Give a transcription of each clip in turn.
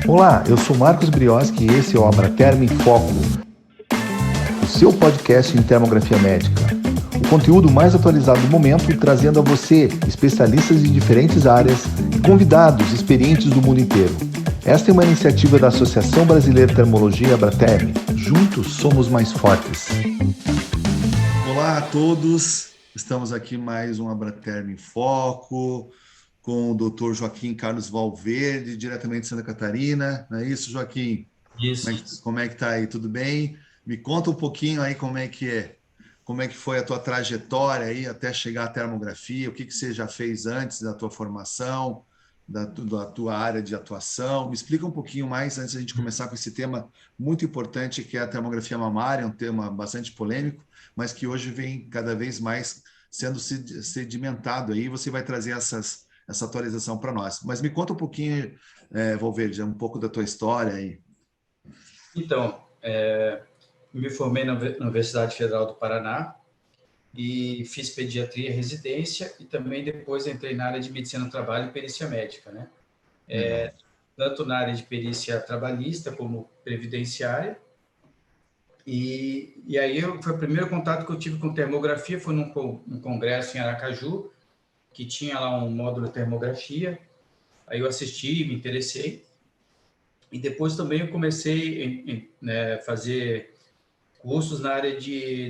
Olá, eu sou Marcos Brioski e esse é o Abraterm em Foco, o seu podcast em termografia médica. O conteúdo mais atualizado do momento, trazendo a você especialistas de diferentes áreas e convidados experientes do mundo inteiro. Esta é uma iniciativa da Associação Brasileira de Termologia Abraterm. Juntos somos mais fortes. Olá a todos, estamos aqui mais um Abraterm em Foco, com o Dr. Joaquim Carlos Valverde, diretamente de Santa Catarina. Não é isso, Joaquim? Isso. Como é que tá aí? Tudo bem? Me conta um pouquinho aí como é que foi a tua trajetória aí até chegar à termografia, o que você já fez antes da tua formação, da tua área de atuação. Me explica um pouquinho mais antes da gente começar com esse tema muito importante que é a termografia mamária, um tema bastante polêmico, mas que hoje vem cada vez mais sendo sedimentado aí. Você vai trazer essa atualização para nós. Mas me conta um pouquinho, Valverde, um pouco da tua história aí. Então, me formei na Universidade Federal do Paraná e fiz pediatria residência e também depois entrei na área de medicina do trabalho e perícia médica, né? Tanto na área de perícia trabalhista como previdenciária. E aí foi o primeiro contato que eu tive com termografia, foi num congresso em Aracaju, que tinha lá um módulo de termografia. Aí eu assisti, me interessei. E depois também eu comecei a fazer cursos na área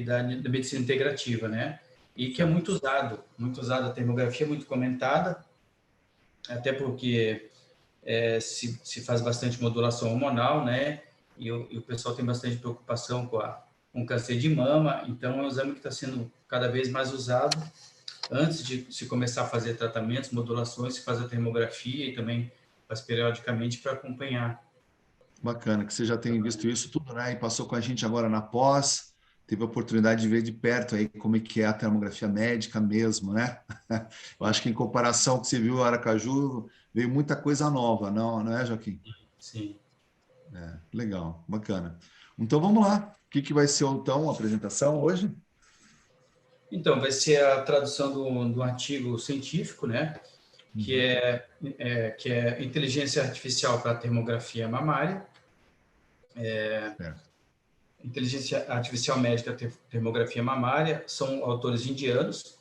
da medicina integrativa, né? E que é muito usado a termografia, muito comentada, até porque se faz bastante modulação hormonal, né? E o pessoal tem bastante preocupação com câncer de mama, então é um exame que está sendo cada vez mais usado. Antes de se começar a fazer tratamentos, modulações, se faz a termografia e também faz periodicamente para acompanhar. Bacana, que você já tem visto isso tudo, né? E passou com a gente agora na pós, teve a oportunidade de ver de perto aí como é que é a termografia médica mesmo, né? Eu acho que em comparação com o que você viu em Aracaju, veio muita coisa nova, não é, Joaquim? Sim. Legal, bacana. Então vamos lá. O que vai ser então a apresentação hoje? Então, vai ser a tradução do artigo científico, né? Que é inteligência artificial para a termografia mamária, Certo. inteligência artificial médica termografia mamária, são autores indianos,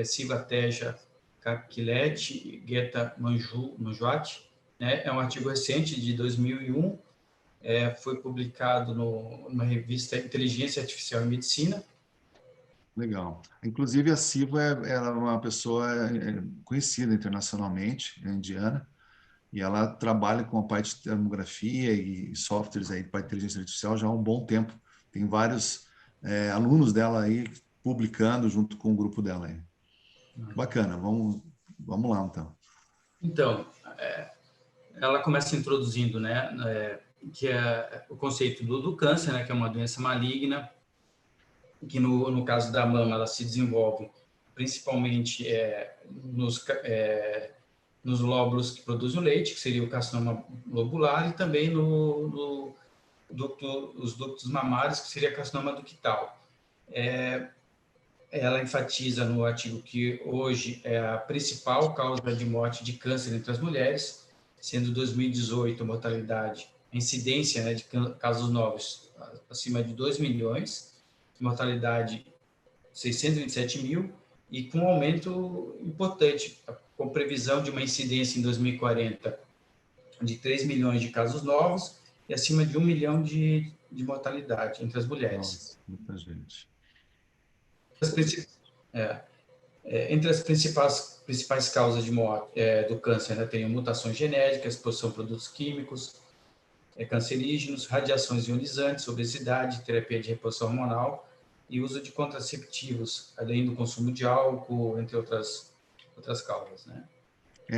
Siva Teja Kakileti e Geta Manjuati, né? É um artigo recente de 2001, foi publicado numa revista Inteligência Artificial em Medicina. Legal. Inclusive a Siva ela é uma pessoa conhecida internacionalmente, é indiana, e ela trabalha com a parte de termografia e softwares aí para inteligência artificial já há um bom tempo. Tem vários alunos dela aí publicando junto com o grupo dela aí. Bacana, vamos lá então. Então, ela começa introduzindo, né, que é o conceito do câncer, né, que é uma doença maligna, que no caso da mama ela se desenvolve principalmente nos lóbulos que produzem o leite, que seria o carcinoma lobular, e também os ductos mamários, que seria carcinoma ductal. Ela enfatiza no artigo que hoje é a principal causa de morte de câncer entre as mulheres, sendo 2018 a mortalidade, a incidência, né, de casos novos acima de 2 milhões, mortalidade 627 mil, e com um aumento importante, com previsão de uma incidência em 2040 de 3 milhões de casos novos e acima de 1 milhão de mortalidade entre as mulheres. Nossa, muita gente. Entre as principais causas de morte do câncer, né, tem mutações genéticas, exposição a produtos químicos, cancerígenos, radiações ionizantes, obesidade, terapia de reposição hormonal e uso de contraceptivos, além do consumo de álcool, entre outras causas, né?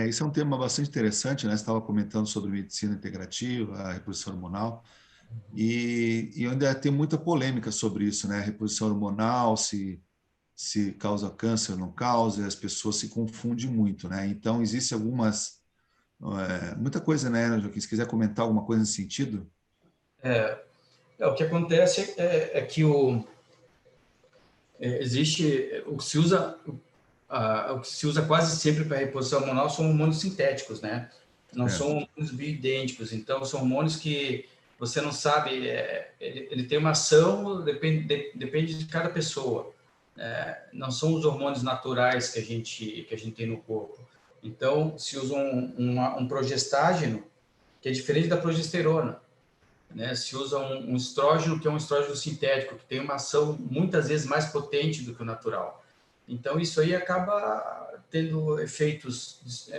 Isso é um tema bastante interessante, né? Você estava comentando sobre medicina integrativa, a reposição hormonal, e ainda tem muita polêmica sobre isso, né? A reposição hormonal, se causa câncer ou não causa, e as pessoas se confundem muito, né? Então, existe muita coisa, né, Joaquim? Se quiser comentar alguma coisa nesse sentido. O que acontece é que existe o que se usa quase sempre para reposição hormonal são hormônios sintéticos, né? não são hormônios bioidênticos, então são hormônios que você não sabe, ele tem uma ação, depende de cada pessoa. Não são os hormônios naturais que a gente tem no corpo. Então, se usa um progestágeno, que é diferente da progesterona, né? Se usa um estrógeno, que é um estrógeno sintético, que tem uma ação muitas vezes mais potente do que o natural. Então, isso aí acaba tendo efeitos,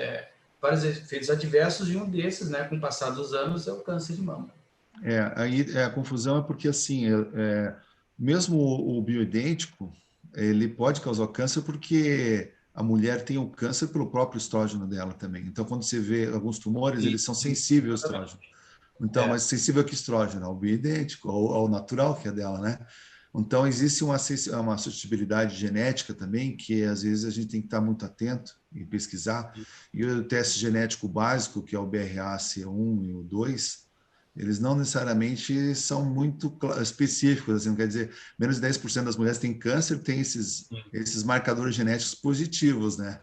vários efeitos adversos, e um desses, né, com o passar dos anos, é o câncer de mama. Aí a confusão é porque, assim, mesmo o bioidêntico, ele pode causar câncer porque a mulher tem o câncer pelo próprio estrógeno dela também. Então, quando você vê alguns tumores, eles são sensíveis ao estrógeno. Então, mas sensível a que estrógeno? Ao bioidêntico, ao natural que é dela, né? Então, existe uma suscetibilidade genética também, que às vezes a gente tem que estar muito atento e pesquisar. E o teste genético básico, que é o BRCA1 e o 2, eles não necessariamente são muito específicos, assim, não quer dizer, menos de 10% das mulheres têm câncer, tem esses marcadores genéticos positivos, né?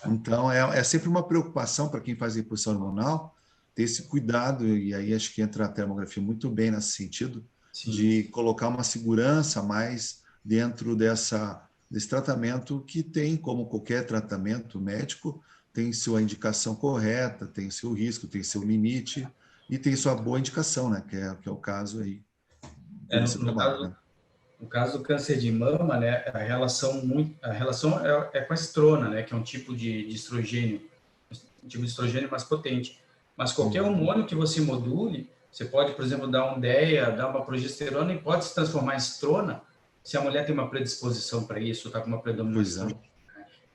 Então, é sempre uma preocupação para quem faz reposição hormonal, ter esse cuidado, e aí acho que entra a termografia muito bem nesse sentido, de colocar uma segurança mais dentro desse tratamento que tem, como qualquer tratamento médico, tem sua indicação correta, tem seu risco, tem seu limite, e tem sua boa indicação, né? Que é o caso aí que você trabalha, né? No caso do câncer de mama, né, a relação é com a estrona, né, que é um tipo de estrogênio, um tipo de estrogênio mais potente. Mas qualquer hormônio que você module, você pode, por exemplo, dar um DEA, dar uma progesterona, e pode se transformar em estrona se a mulher tem uma predisposição para isso, está com uma predominância.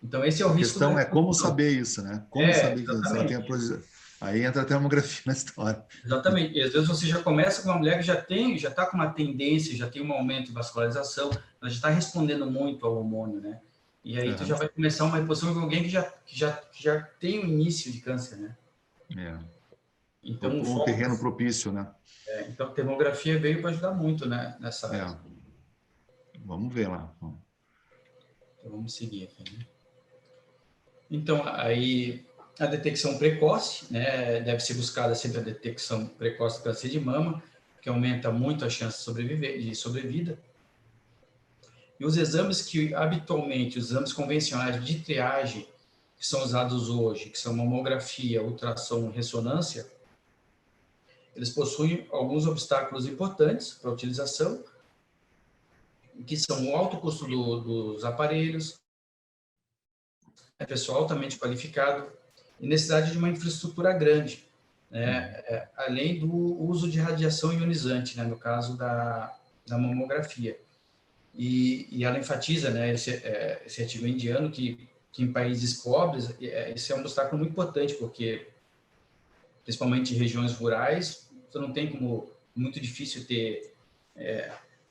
Então, esse é o risco. A questão é como saber isso, né? Como saber que ela tem a Aí entra a termografia na história. Exatamente. E às vezes você já começa com uma mulher que já está com uma tendência, já tem um aumento de vascularização, ela já está respondendo muito ao hormônio, né? E aí tu já vai começar uma reposição com alguém que já tem o início de câncer, né? Então, um terreno propício, né? Então, a termografia veio para ajudar muito, né? Nessa área. Vamos ver lá. Então, vamos seguir aqui, né? Então, aí a detecção precoce, né? Deve ser buscada sempre a detecção precoce do câncer de mama, que aumenta muito a chance de sobrevida. E os exames que, habitualmente, os exames convencionais de triagem, que são usados hoje, que são mamografia, ultrassom e ressonância, eles possuem alguns obstáculos importantes para a utilização, que são o alto custo dos aparelhos, pessoal altamente qualificado e necessidade de uma infraestrutura grande, né? Além do uso de radiação ionizante, né? No caso da mamografia. E ela enfatiza, né, esse artigo indiano, que em países pobres, esse é um obstáculo muito importante, porque, principalmente em regiões rurais, você não tem como, muito difícil ter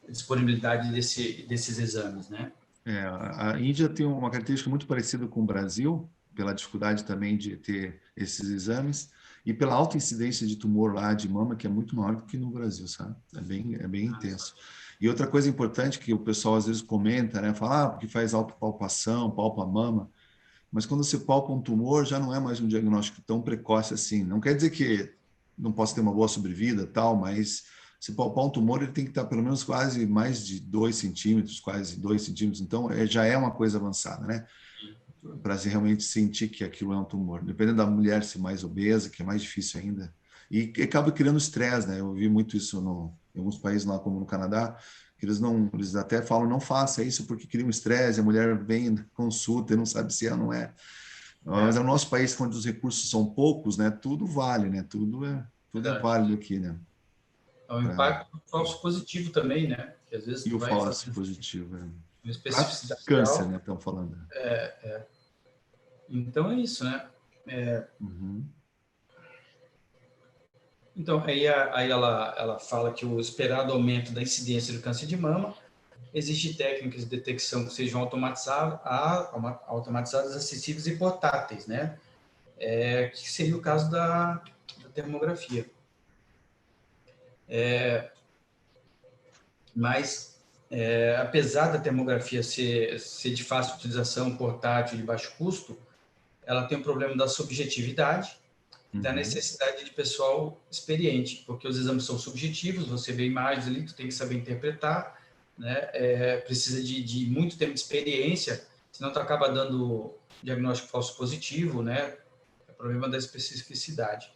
disponibilidade desses exames, né? A Índia tem uma característica muito parecida com o Brasil, pela dificuldade também de ter esses exames, e pela alta incidência de tumor lá de mama, que é muito maior do que no Brasil, sabe? É bem intenso. E outra coisa importante que o pessoal às vezes comenta, né? Fala, porque faz autopalpação, palpa a mama, mas quando você palpa um tumor, já não é mais um diagnóstico tão precoce assim. Não quer dizer que não possa ter uma boa sobrevida, tal, mas se palpar um tumor, ele tem que estar pelo menos quase mais de 2 centímetros, quase 2 centímetros. Então, já é uma coisa avançada, né? Para se realmente sentir que aquilo é um tumor. Dependendo da mulher ser mais obesa, que é mais difícil ainda. E acaba criando estresse, né? Eu vi muito isso em alguns países lá, como no Canadá, que eles até falam, não faça isso porque cria um estresse, a mulher vem, consulta e não sabe se é ou não é. Mas é o nosso país, onde os recursos são poucos, né? Tudo vale, né? Tudo é válido aqui, né? É um impacto falso positivo também, né? Que às vezes E tu o vai falso positivo, uma especificidade câncer, alta, né? Estão falando. Então é isso, né? Então, aí ela fala que o esperado aumento da incidência do câncer de mama, existe técnicas de detecção que sejam automatizadas, acessíveis e portáteis, né? Que seria o caso da termografia. Mas, apesar da termografia ser de fácil utilização, portátil e de baixo custo, ela tem um problema da subjetividade, da necessidade de pessoal experiente, porque os exames são subjetivos, você vê imagens ali, tu tem que saber interpretar, né? Precisa de muito tempo de experiência, senão tu acaba dando diagnóstico falso positivo, né? É o problema da especificidade.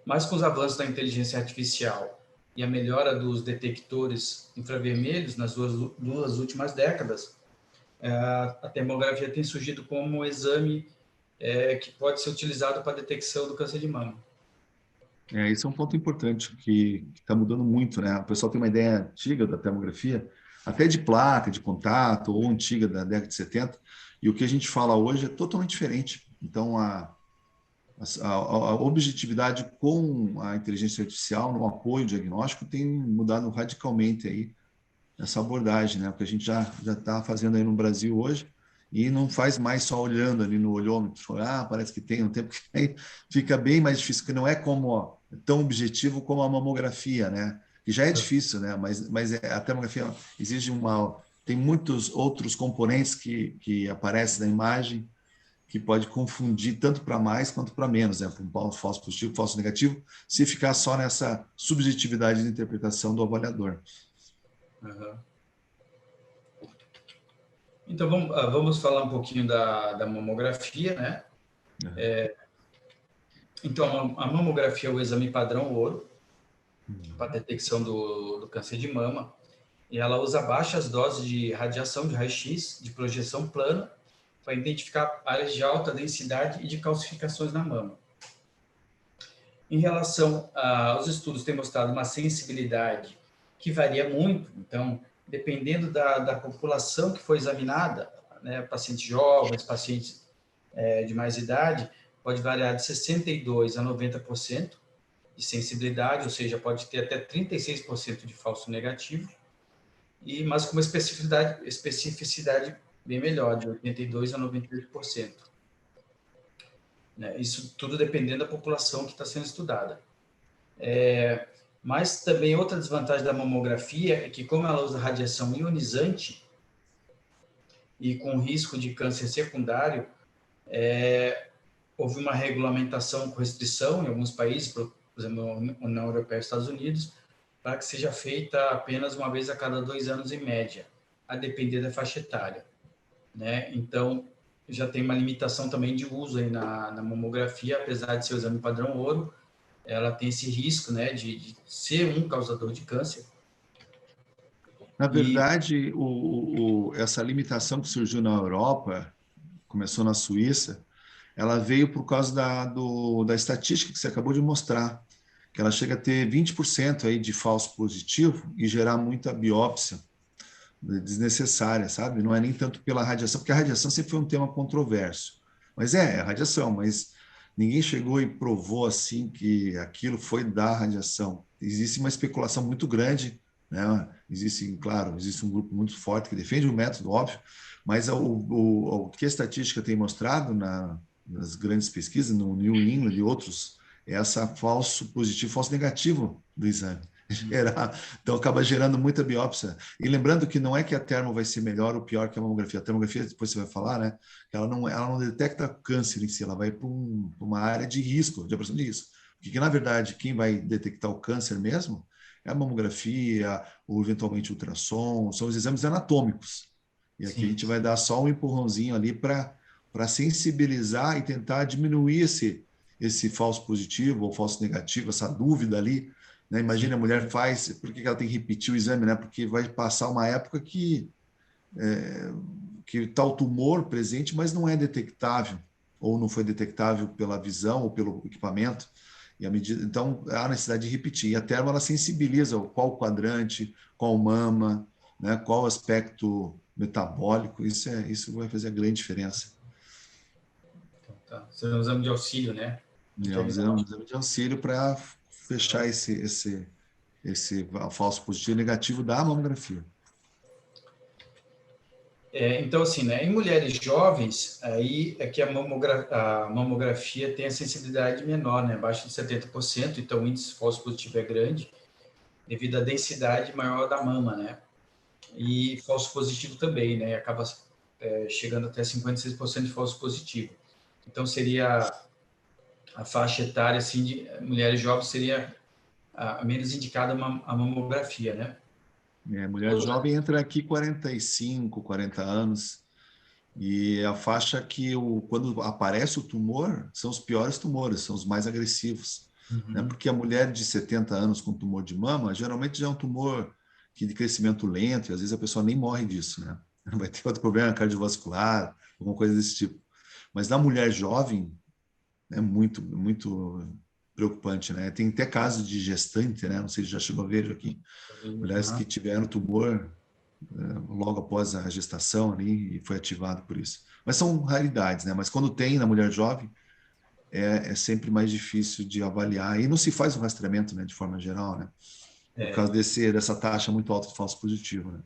Mas com os avanços da inteligência artificial e a melhora dos detectores infravermelhos nas duas últimas décadas, a termografia tem surgido como um exame que pode ser utilizado para a detecção do câncer de mama. Esse é um ponto importante que está mudando muito, né? O pessoal tem uma ideia antiga da termografia, até de placa, de contato, ou antiga da década de 70, e o que a gente fala hoje é totalmente diferente. Então, a objetividade com a inteligência artificial no apoio diagnóstico tem mudado radicalmente aí essa abordagem, né? Porque a gente já está fazendo aí no Brasil hoje e não faz mais só olhando ali no olhômetro, parece que tem um tempo que tem, fica bem mais difícil, porque não é como tão objetivo como a mamografia, né? Que já é difícil, né? Mas a termografia exige tem muitos outros componentes que aparecem na imagem que pode confundir tanto para mais quanto para menos, né? Um falso positivo, falso negativo, se ficar só nessa subjetividade de interpretação do avaliador. Uhum. Então, vamos falar um pouquinho da mamografia, né? Então, a mamografia é o exame padrão ouro para a detecção do câncer de mama, e ela usa baixas doses de radiação de raio-x, de projeção plana, para identificar áreas de alta densidade e de calcificações na mama. Em relação aos estudos, tem mostrado uma sensibilidade que varia muito, então, dependendo da população que foi examinada, né, pacientes jovens, pacientes de mais idade, pode variar de 62% a 90% de sensibilidade, ou seja, pode ter até 36% de falso negativo, mas com uma especificidade bem melhor, de 82% a 98%. Né? Isso tudo dependendo da população que está sendo estudada. Mas também outra desvantagem da mamografia é que, como ela usa radiação ionizante e com risco de câncer secundário, houve uma regulamentação com restrição em alguns países, por exemplo, na União Europeia e Estados Unidos, para que seja feita apenas uma vez a cada 2 anos em média, a depender da faixa etária. Né? Então, já tem uma limitação também de uso aí na mamografia, apesar de ser o exame padrão ouro, ela tem esse risco, né, de ser um causador de câncer. Na verdade, essa limitação que surgiu na Europa, começou na Suíça, ela veio por causa da estatística que você acabou de mostrar, que ela chega a ter 20% aí de falso positivo e gerar muita biópsia desnecessária, sabe? Não é nem tanto pela radiação, porque a radiação sempre foi um tema controverso. Mas é radiação, mas ninguém chegou e provou assim que aquilo foi da radiação. Existe uma especulação muito grande, né? Existe um grupo muito forte que defende o método, óbvio, mas o que a estatística tem mostrado nas grandes pesquisas, no New England e outros, é essa falso positivo, falso negativo do exame. Então acaba gerando muita biópsia. E lembrando que não é que a termo vai ser melhor ou pior que a mamografia. A termografia, depois você vai falar, né? Ela não detecta câncer em si, ela vai para uma área de risco, de apuração de risco. Porque, na verdade, quem vai detectar o câncer mesmo é a mamografia, ou eventualmente ultrassom, são os exames anatômicos. E aqui a gente vai dar só um empurrãozinho ali para sensibilizar e tentar diminuir esse falso positivo ou falso negativo, essa dúvida ali. Né? Imagina, a mulher faz, por que ela tem que repetir o exame? Né? Porque vai passar uma época que está o tumor presente, mas não é detectável, ou não foi detectável pela visão ou pelo equipamento. Então, há necessidade de repetir. E a termo, ela sensibiliza qual quadrante, qual mama, né? Qual aspecto metabólico. Isso vai fazer a grande diferença. Então, tá. Você é um exame de auxílio, né? É um exame de auxílio para fechar esse falso positivo e negativo da mamografia. Então, assim, né, em mulheres jovens, aí é que a mamografia tem a sensibilidade menor, né, abaixo de 70%, então o índice falso positivo é grande, devido à densidade maior da mama, né, e falso positivo também, né, acaba chegando até 56% de falso positivo. Então, seria a faixa etária assim, de mulheres jovens seria a menos indicada a mamografia, né? Mulher jovem entra aqui 45, 40 anos, e a faixa que quando aparece o tumor são os piores tumores, são os mais agressivos, né? Uhum. Porque a mulher de 70 anos com tumor de mama, geralmente já é um tumor de crescimento lento, e às vezes a pessoa nem morre disso, né? Vai ter outro problema cardiovascular, alguma coisa desse tipo. Mas na mulher jovem, é muito preocupante, né? Tem até casos de gestante, né? Não sei se já chegou a ver aqui, mulheres que Uhum. tiveram tumor logo após a gestação ali e foi ativado por isso. Mas são raridades, né? Mas quando tem na mulher jovem, é sempre mais difícil de avaliar. E não se faz o rastreamento, né, de forma geral, né? Por É, causa dessa taxa muito alta de falso positivo, né?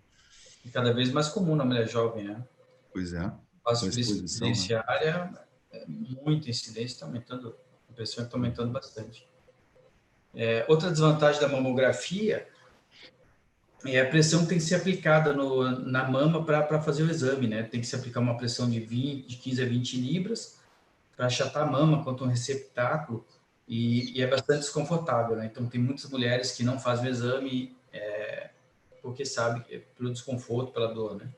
e cada vez mais comum na mulher jovem, né? Pois é, A com a exposição, né? previdenciária é muita incidência, está aumentando, a pressão está aumentando bastante. Outra desvantagem da mamografia é a pressão que tem que ser aplicada na mama para fazer o exame, né? Tem que se aplicar uma pressão de 15 a 20 libras para achatar a mama quanto um receptáculo e é bastante desconfortável, né? Então, tem muitas mulheres que não fazem o exame porque sabe, pelo desconforto, pela dor, né?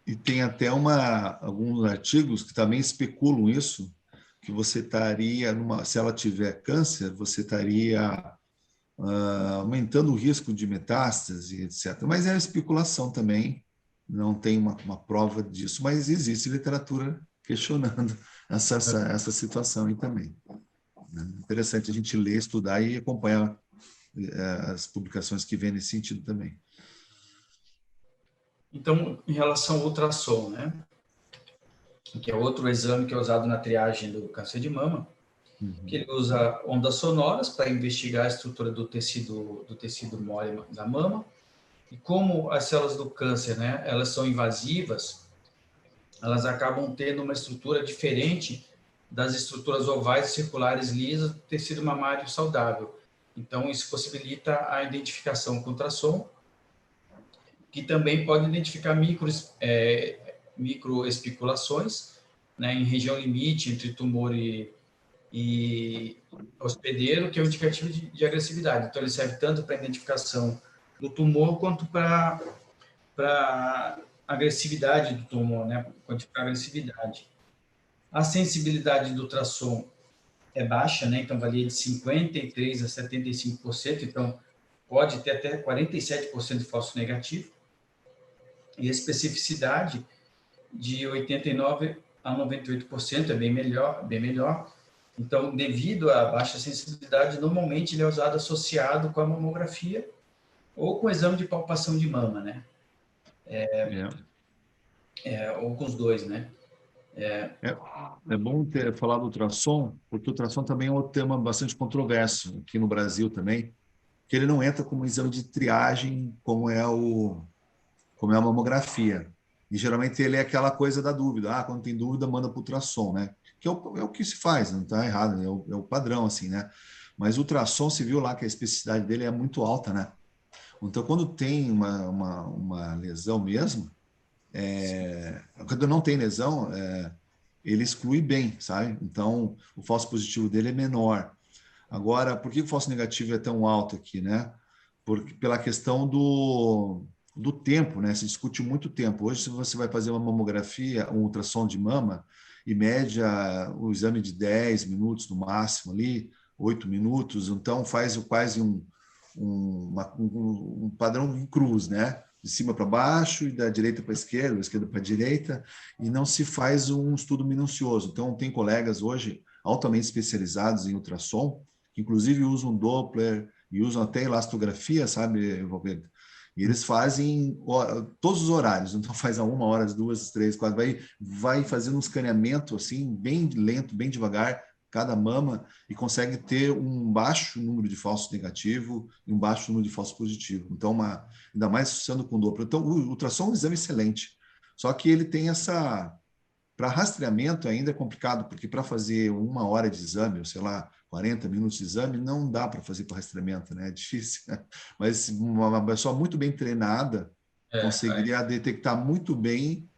E tem até alguns artigos que também especulam isso, que você estaria, se ela tiver câncer, você estaria aumentando o risco de metástase, etc. Mas é especulação também, não tem uma prova disso, mas existe literatura questionando essa situação aí também. Interessante a gente ler, estudar e acompanhar as publicações que vêm nesse sentido também. Então, em relação ao ultrassom, né? Que é outro exame que é usado na triagem do câncer de mama, que ele usa ondas sonoras para investigar a estrutura do tecido mole da mama. E como as células do câncer, né, elas são invasivas, elas acabam tendo uma estrutura diferente das estruturas ovais e circulares lisas do tecido mamário saudável. Então, isso possibilita a identificação com ultrassom, que também pode identificar microespiculações, né, em região limite entre tumor e hospedeiro, que é um indicativo de agressividade. Então, ele serve tanto para identificação do tumor quanto para agressividade do tumor, né? Quantificar a agressividade. A sensibilidade do ultrassom é baixa, né? Então, varia de 53% a 75%, então pode ter até 47% de falso negativo. E a especificidade de 89% a 98% é bem melhor, bem melhor. Então, devido à baixa sensibilidade, normalmente ele é usado associado com a mamografia ou com o exame de palpação de mama, né? Ou com os dois, né? É bom ter falado do ultrassom, porque o ultrassom também é um tema bastante controverso aqui no Brasil também, que ele não entra como exame de triagem como é a mamografia. E geralmente ele é aquela coisa da dúvida. Quando tem dúvida, manda para o ultrassom, né? Que é o que se faz, não está errado, né? É o padrão, assim, né? Mas o ultrassom, se viu lá que a especificidade dele é muito alta, né? Então, quando tem uma lesão mesmo, quando não tem lesão, ele exclui bem, sabe? Então, o falso positivo dele é menor. Agora, por que o falso negativo é tão alto aqui, né? Pela questão do tempo, né? Se discute muito tempo. Hoje, se você vai fazer uma mamografia, um ultrassom de mama, e média o exame de 10 minutos no máximo ali, 8 minutos, então faz quase um padrão em cruz, né? De cima para baixo e da direita para a esquerda para a direita, e não se faz um estudo minucioso. Então, tem colegas hoje altamente especializados em ultrassom, que inclusive usam Doppler e usam até elastografia, sabe, Valverde? E eles fazem todos os horários, então faz a 1 hora, às 2, às 3, 4, vai fazendo um escaneamento assim, bem lento, bem devagar, cada mama, e consegue ter um baixo número de falso negativo e um baixo número de falso positivo. Então, ainda mais associando com Doppler. Então, o ultrassom é um exame excelente, só que ele tem para rastreamento ainda é complicado, porque para fazer 1 hora de exame, ou sei lá, 40 minutos de exame, não dá para fazer para rastreamento, né? É difícil. Mas uma pessoa muito bem treinada conseguiria detectar muito bem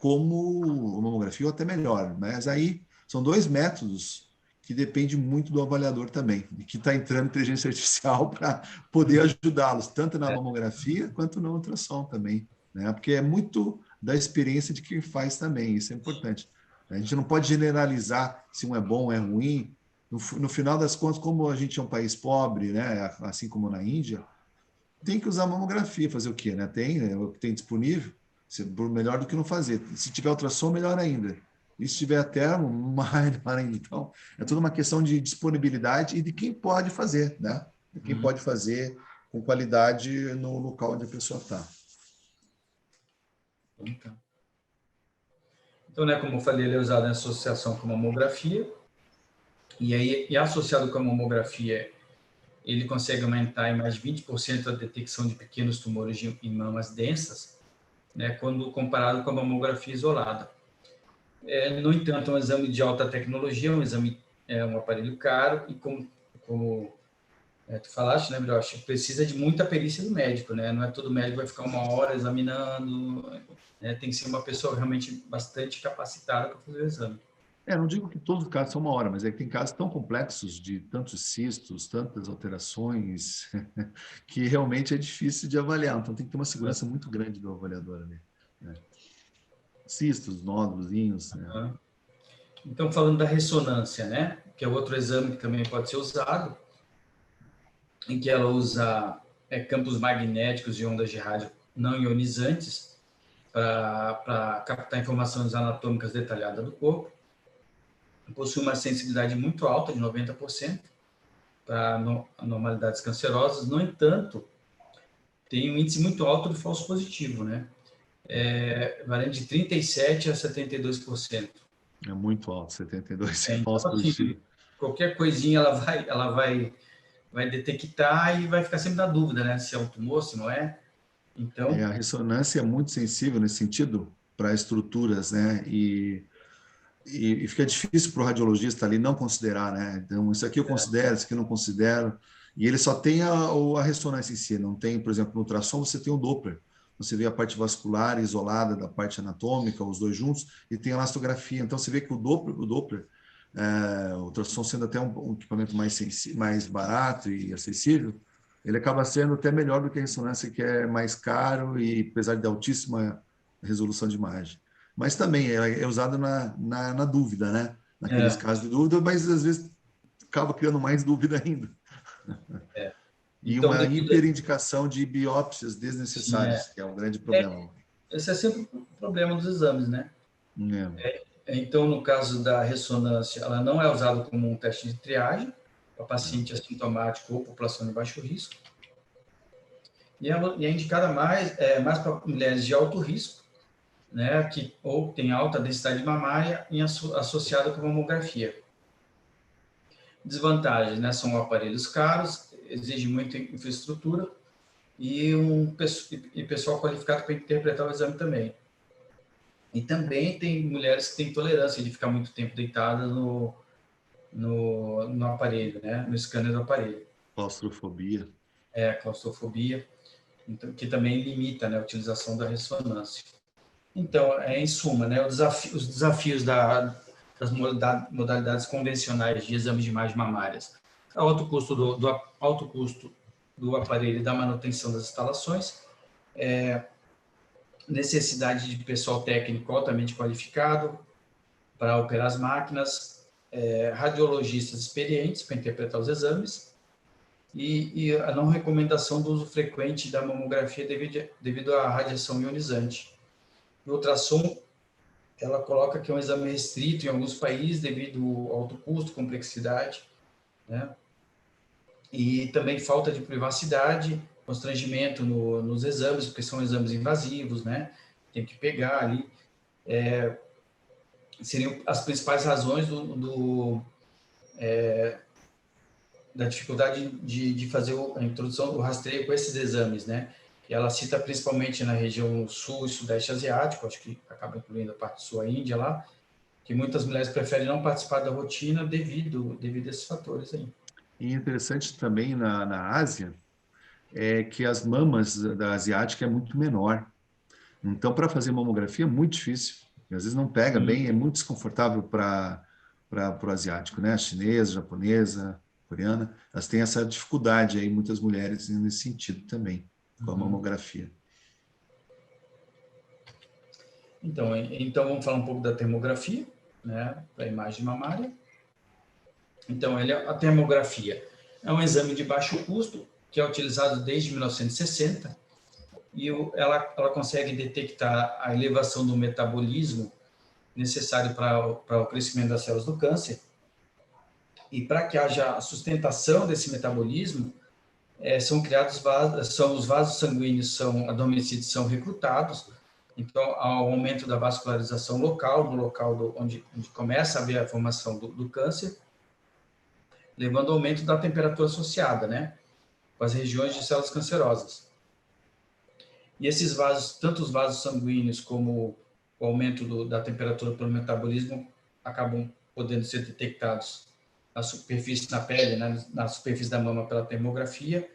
como mamografia, ou até melhor. Mas aí são dois métodos que depende muito do avaliador também, e que está entrando inteligência artificial para poder ajudá-los, tanto na mamografia quanto no ultrassom também, né? Porque é muito da experiência de quem faz também, isso é importante. A gente não pode generalizar se um é bom ou é ruim. No final das contas, como a gente é um país pobre, né? Assim como na Índia, tem que usar mamografia, fazer o quê, né? Tem, né? O que tem disponível, melhor do que não fazer. Se tiver ultrassom, melhor ainda. E se tiver termo, mais melhor ainda. Então, é tudo uma questão de disponibilidade e de quem pode fazer, né? De quem pode fazer com qualidade no local onde a pessoa está. Então, né, como eu falei, ele é usado em associação com mamografia, e aí, e associado com a mamografia, ele consegue aumentar em mais de 20% a detecção de pequenos tumores em mamas densas, né, quando comparado com a mamografia isolada. No entanto, é um exame de alta tecnologia, um aparelho caro, e como tu falaste, né, Brocha, precisa de muita perícia do médico, né? Não é todo médico vai ficar 1 hora examinando, né? Tem que ser uma pessoa realmente bastante capacitada para fazer o exame. Não digo que todos os casos são 1 hora, mas é que tem casos tão complexos de tantos cistos, tantas alterações, que realmente é difícil de avaliar. Então tem que ter uma segurança muito grande do avaliador ali, né? Cistos, nódulos, né? Então, falando da ressonância, né? Que é outro exame que também pode ser usado, em que ela usa campos magnéticos e ondas de rádio não ionizantes para captar informações anatômicas detalhadas do corpo. Possui uma sensibilidade muito alta, de 90%, para anormalidades cancerosas. No entanto, tem um índice muito alto de falso positivo, né? Variando de 37% a 72%. É muito alto, 72% Então, falso positivo. Qualquer coisinha ela vai detectar e vai ficar sempre na dúvida, né? Se é um tumor, se não é. Então, a ressonância é muito sensível nesse sentido para estruturas, né? E fica difícil para o radiologista ali não considerar, né? Então, isso aqui eu considero, isso aqui eu não considero. E ele só tem a ressonância em si, não tem, por exemplo, no ultrassom você tem o Doppler. Você vê a parte vascular isolada da parte anatômica, os dois juntos, e tem a elastografia. Então, você vê que o Doppler o ultrassom sendo até um equipamento mais barato e acessível, ele acaba sendo até melhor do que a ressonância, que é mais caro e apesar de altíssima resolução de imagem. Mas também é usado na dúvida, né? Naqueles casos de dúvida, mas às vezes acaba criando mais dúvida ainda. E então, uma hiperindicação de biópsias desnecessárias, que é um grande problema. Esse é sempre o problema dos exames, né? Então, no caso da ressonância, ela não é usada como um teste de triagem para paciente assintomático ou população de baixo risco. E é indicada mais para mulheres de alto risco, né, ou tem alta densidade mamária associada com mamografia. Desvantagens, né, são aparelhos caros, exigem muita infraestrutura e pessoal qualificado para interpretar o exame também. E também tem mulheres que têm tolerância de ficar muito tempo deitada no aparelho, né, no scanner do aparelho. Claustrofobia. Claustrofobia, então, que também limita, né, a utilização da ressonância. Então, em suma, né, os desafios das modalidades convencionais de exames de imagens mamárias, o alto custo alto custo do aparelho e da manutenção das instalações, necessidade de pessoal técnico altamente qualificado para operar as máquinas, radiologistas experientes para interpretar os exames e a não recomendação do uso frequente da mamografia devido à radiação ionizante. O ultrassom, ela coloca que é um exame restrito em alguns países devido ao alto custo, complexidade, né? E também falta de privacidade, constrangimento nos exames, porque são exames invasivos, né? Tem que pegar ali. Seriam as principais razões da dificuldade de fazer a introdução do rastreio com esses exames, né? E ela cita principalmente na região sul e sudeste asiático, acho que acaba incluindo a parte sul, a Índia lá, que muitas mulheres preferem não participar da rotina devido a esses fatores aí. E interessante também na Ásia é que as mamas da asiática é muito menor. Então, para fazer mamografia é muito difícil. Às vezes não pega bem, é muito desconfortável para para o asiático, né? A chinesa, japonesa, coreana, elas têm essa dificuldade aí, muitas mulheres nesse sentido também, com a mamografia. Então vamos falar um pouco da termografia, né, para a imagem mamária. Então, a termografia é um exame de baixo custo que é utilizado desde 1960 e ela consegue detectar a elevação do metabolismo necessário para o crescimento das células do câncer. E para que haja a sustentação desse metabolismo, são criados os vasos sanguíneos são adormecidos, são recrutados. Então, há o aumento da vascularização local, no local onde começa a haver a formação do câncer, levando ao aumento da temperatura associada, né, com as regiões de células cancerosas. E esses vasos, tanto os vasos sanguíneos como o aumento da temperatura pelo metabolismo, acabam podendo ser detectados na superfície, na pele, né, na superfície da mama pela termografia,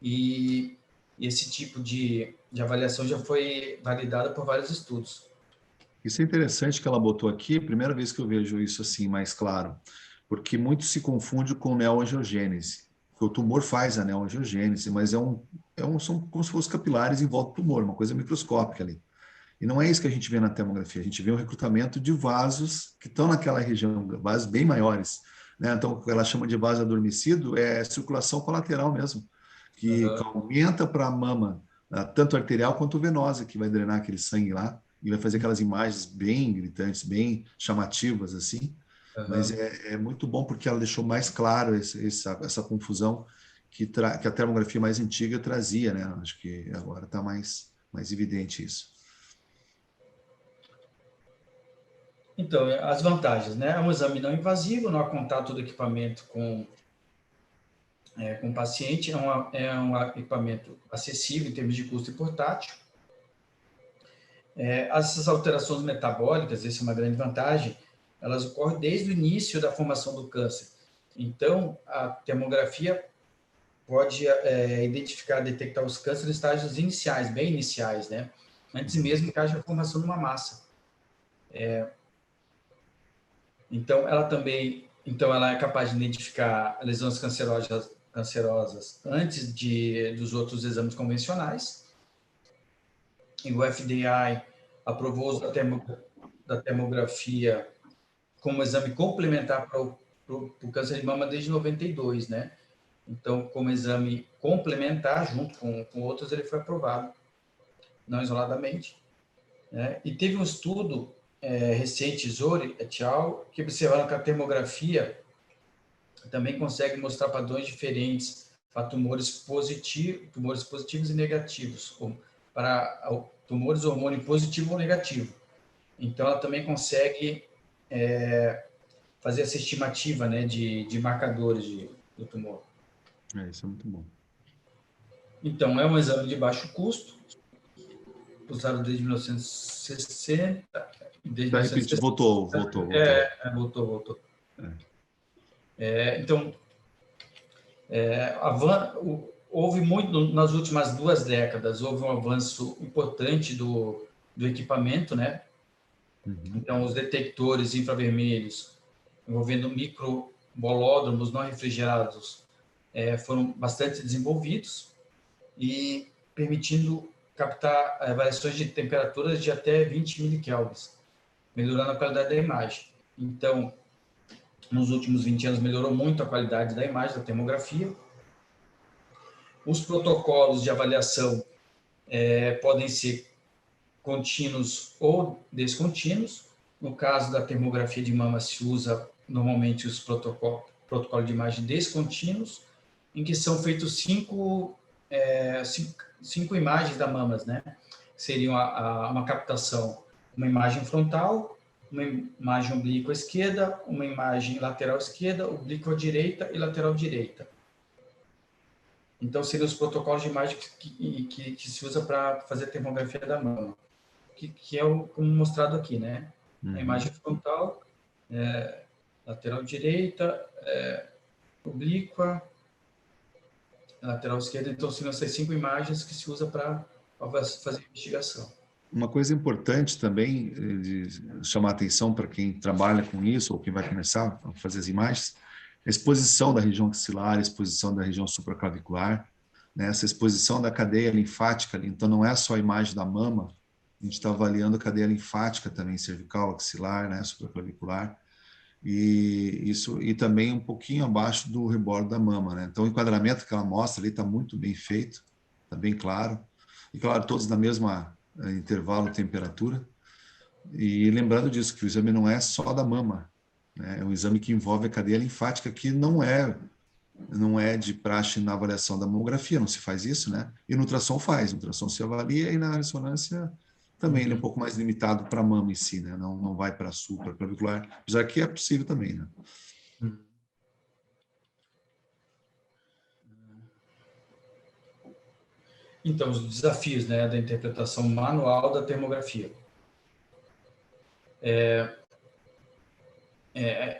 e esse tipo de avaliação já foi validada por vários estudos. Isso é interessante que ela botou aqui, primeira vez que eu vejo isso assim mais claro, porque muito se confunde com neoangiogênese. O tumor faz a neoangiogênese, mas são como se fossem capilares em volta do tumor, uma coisa microscópica ali. E não é isso que a gente vê na termografia, a gente vê o recrutamento de vasos que estão naquela região, vasos bem maiores, né? Então, o que ela chama de vaso adormecido é circulação colateral mesmo, que aumenta para a mama, tanto arterial quanto venosa, que vai drenar aquele sangue lá, e vai fazer aquelas imagens bem gritantes, bem chamativas, assim. Mas é muito bom porque ela deixou mais claro essa confusão que a termografia mais antiga trazia, né? Acho que agora está mais evidente isso. Então, as vantagens, né? É um exame não invasivo, não há contato do equipamento com o paciente, é um equipamento acessível em termos de custo e portátil. Essas alterações metabólicas, essa é uma grande vantagem, elas ocorrem desde o início da formação do câncer. Então, a termografia pode identificar, detectar os cânceres em estágios iniciais, bem iniciais, né? Antes mesmo que haja a formação de uma massa. Então, ela é capaz de identificar lesões cancerosas antes dos outros exames convencionais. E o FDA aprovou o uso da termografia como exame complementar para o câncer de mama desde 92, né? Então, como exame complementar, junto com outros, ele foi aprovado, não isoladamente, né? E teve um estudo recente, Zori et al., que observaram que a termografia também consegue mostrar padrões diferentes para tumores positivos e negativos, para tumores hormônio positivo ou negativo. Então, ela também consegue fazer essa estimativa, né, de marcadores do tumor. Isso é muito bom. Então, é um exame de baixo custo, usado desde 1960. Desde Tá, repeti, voltou. Voltou. Então, houve muito, nas últimas 2 décadas, houve um avanço importante do equipamento, né? Então, os detectores infravermelhos envolvendo microbolódromos não refrigerados foram bastante desenvolvidos e permitindo captar variações de temperaturas de até 20 milikelvins, melhorando a qualidade da imagem. Então, nos últimos 20 anos, melhorou muito a qualidade da imagem, da termografia. Os protocolos de avaliação podem ser contínuos ou descontínuos. No caso da termografia de mama, se usa normalmente os protocolos de imagem descontínuos, em que são feitos 5 imagens da mama, né? Seriam uma captação, uma imagem frontal, uma imagem oblíqua esquerda, uma imagem lateral esquerda, oblíqua direita e lateral direita. Então, seriam os protocolos de imagem que se usa para fazer a termografia da mama, que é como mostrado aqui, né? A imagem frontal, lateral direita, oblíqua, lateral esquerda. Então, seriam essas 5 imagens que se usa para fazer a investigação. Uma coisa importante também de chamar atenção para quem trabalha com isso ou quem vai começar a fazer as imagens, a exposição da região axilar, a exposição da região supraclavicular, né? Essa exposição da cadeia linfática ali. Então, não é só a imagem da mama, a gente está avaliando a cadeia linfática também, cervical, axilar, né? Supraclavicular, e isso e também um pouquinho abaixo do rebordo da mama, né? Então, o enquadramento que ela mostra ali está muito bem feito, está bem claro. E, claro, todos na mesma intervalo, temperatura. E lembrando disso, que o exame não é só da mama, né? É um exame que envolve a cadeia linfática, que não é de praxe na avaliação da mamografia, não se faz isso, né? E no ultrassom faz, no ultrassom se avalia e na ressonância também ele é um pouco mais limitado para a mama em si, né? Não vai para a supraclavicular, apesar que é possível também, né? Então, os desafios, né, da interpretação manual da termografia. É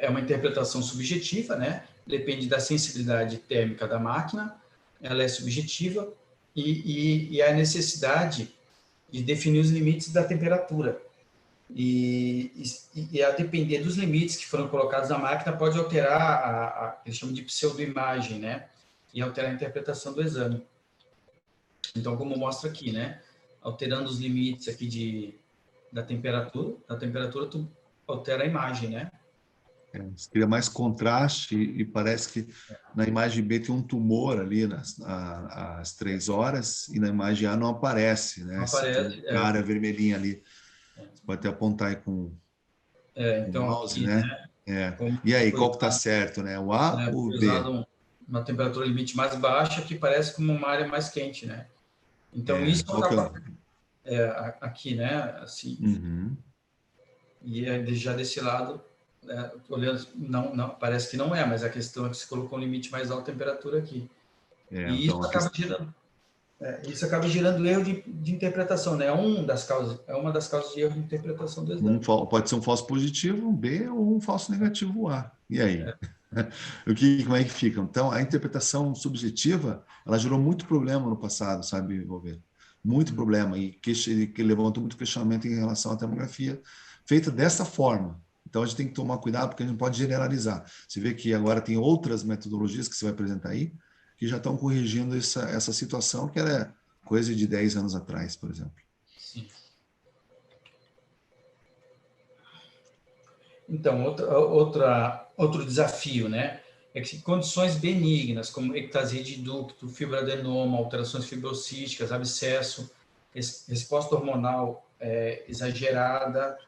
uma interpretação subjetiva, né? Depende da sensibilidade térmica da máquina, ela é subjetiva e a necessidade de definir os limites da temperatura. E a depender dos limites que foram colocados na máquina, pode alterar a que eles chamam de pseudoimagem, né? E alterar a interpretação do exame. Então, como mostra aqui, né? Alterando os limites aqui da temperatura tu altera a imagem, né? Você cria mais contraste e parece que na imagem B tem um tumor ali às 3 horas e na imagem A não aparece, né? Não Tem aparece. uma área vermelhinha ali. Você pode até apontar aí com o Então, mouse, aqui, né? né? É. Como E aí, foi qual que está certo, né? O A né, ou foi o B? usado uma temperatura limite mais baixa que parece como uma área mais quente, né? Então, isso Qual que é acaba aqui, né? Assim, Uhum. e já desse lado, olhando, não, parece que não é, mas a questão é que se colocou um limite mais alto de temperatura aqui. E Então, isso acaba gerando erro de interpretação, né? É uma das causas de erro de interpretação do exame. pode ser um falso positivo, um B, ou um falso negativo, A. E aí? Como é que fica? Então, a interpretação subjetiva, ela gerou muito problema no passado, sabe, Wolver? Muito problema, que levantou muito questionamento em relação à tomografia feita dessa forma. Então, a gente tem que tomar cuidado, porque a gente não pode generalizar. Você vê que agora tem outras metodologias que você vai apresentar aí, que já estão corrigindo essa situação, que era coisa de 10 anos atrás, por exemplo. Sim. Então, outro desafio, né? É que condições benignas, como ectasia de ducto, fibroadenoma, alterações fibrocísticas, abscesso, resposta hormonal exagerada,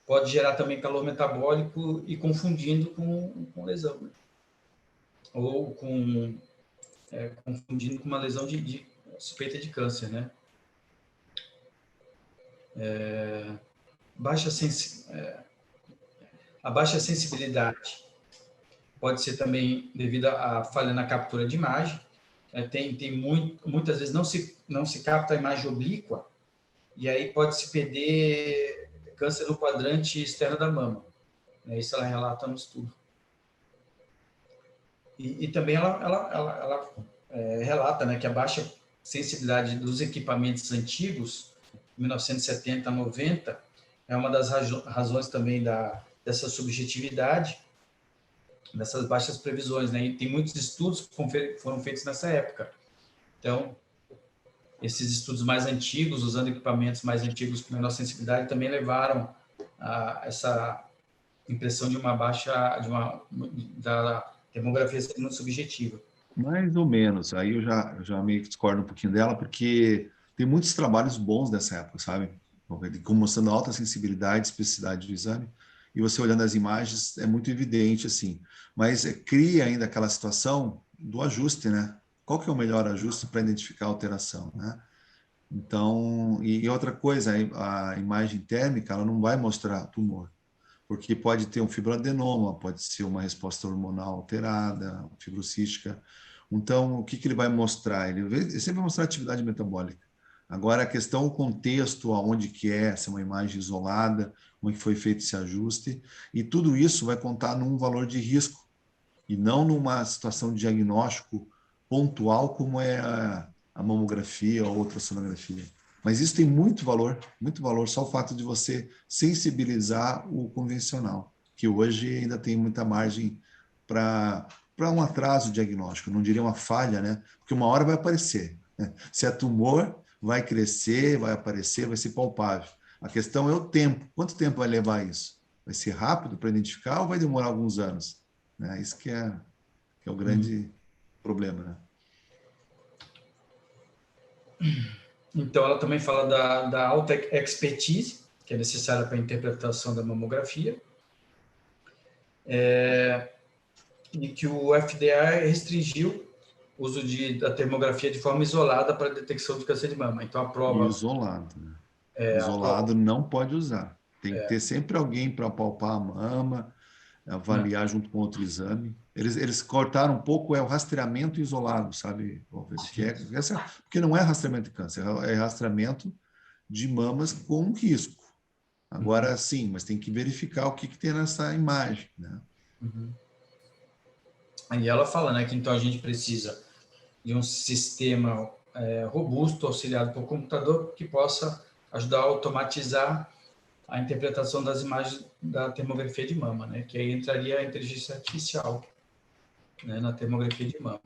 pode gerar também calor metabólico e confundindo com lesão, né? Ou confundindo com uma lesão de suspeita de câncer, né? A baixa sensibilidade pode ser também devido à falha na captura de imagem. Muitas vezes não se capta a imagem oblíqua e aí pode se perder câncer no quadrante externo da mama. Isso ela relata no estudo. E também ela relata, né, que a baixa sensibilidade dos equipamentos antigos, 1970 a 90, é uma das razões também dessa subjetividade, dessas baixas previsões, né? E tem muitos estudos que foram feitos nessa época. Então, esses estudos mais antigos, usando equipamentos mais antigos com menor sensibilidade, também levaram a essa impressão de uma baixa, da demografia ser muito subjetiva. Mais ou menos. Aí eu já meio que discordo um pouquinho dela, porque tem muitos trabalhos bons dessa época, sabe? Mostrando alta sensibilidade, especificidade do exame. E você olhando as imagens, é muito evidente, assim. Mas cria ainda aquela situação do ajuste, né? Qual que é o melhor ajuste para identificar a alteração, né? Então, e outra coisa, a imagem térmica, ela não vai mostrar tumor, porque pode ter um fibroadenoma, pode ser uma resposta hormonal alterada, fibrocística. Então, o que ele vai mostrar? Ele sempre vai mostrar atividade metabólica. Agora, a questão, o contexto, aonde que é, se é uma imagem isolada, como é que foi feito esse ajuste, e tudo isso vai contar num valor de risco, e não numa situação de diagnóstico pontual, como é a mamografia ou ultrassonografia. Mas isso tem muito valor, só o fato de você sensibilizar o convencional, que hoje ainda tem muita margem para um atraso diagnóstico, não diria uma falha, né? Porque uma hora vai aparecer. Né? Se é tumor, vai crescer, vai aparecer, vai ser palpável. A questão é o tempo. Quanto tempo vai levar isso? Vai ser rápido para identificar ou vai demorar alguns anos? Né? Isso que é o grande problema, né? Então, ela também fala da alta expertise, que é necessária para a interpretação da mamografia, e que o FDA restringiu o uso da termografia de forma isolada para a detecção de câncer de mama. Então, a prova... Isolado. Né? Isolado não pode usar. Tem que ter sempre alguém para palpar a mama, avaliar junto com outro exame. Eles cortaram um pouco o rastreamento isolado, sabe? Porque não é rastreamento de câncer, é rastreamento de mamas com risco. Agora, sim, mas tem que verificar o que tem nessa imagem, né? E ela fala, né, que então a gente precisa de um sistema robusto, auxiliado por computador, que possa ajudar a automatizar a interpretação das imagens da termografia de mama, né? Que aí entraria a inteligência artificial, né, na termografia de mama.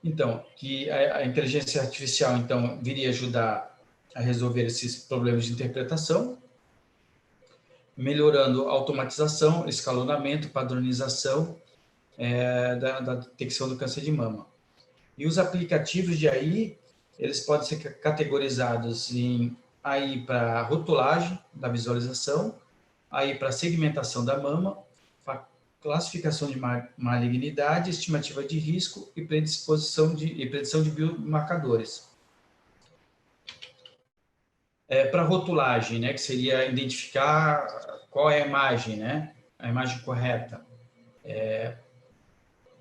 Então, que a inteligência artificial então viria ajudar a resolver esses problemas de interpretação, melhorando a automatização, escalonamento, padronização da detecção do câncer de mama. E os aplicativos de AI, eles podem ser categorizados em AI para rotulagem da visualização, AI para segmentação da mama, classificação de malignidade, estimativa de risco e predição de biomarcadores. Para rotulagem, né, que seria identificar qual é a imagem, né, a imagem correta.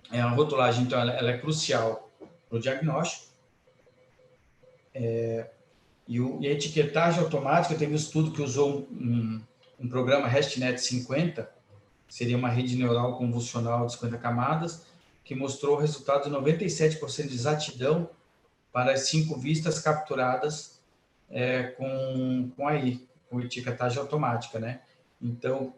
A rotulagem, então, ela é crucial para o diagnóstico. E a etiquetagem automática, teve um estudo que usou um programa ResNet 50, seria uma rede neural convolucional de 50 camadas, que mostrou o resultado de 97% de exatidão para as 5 vistas capturadas com AI, com etiquetagem automática, né? Então,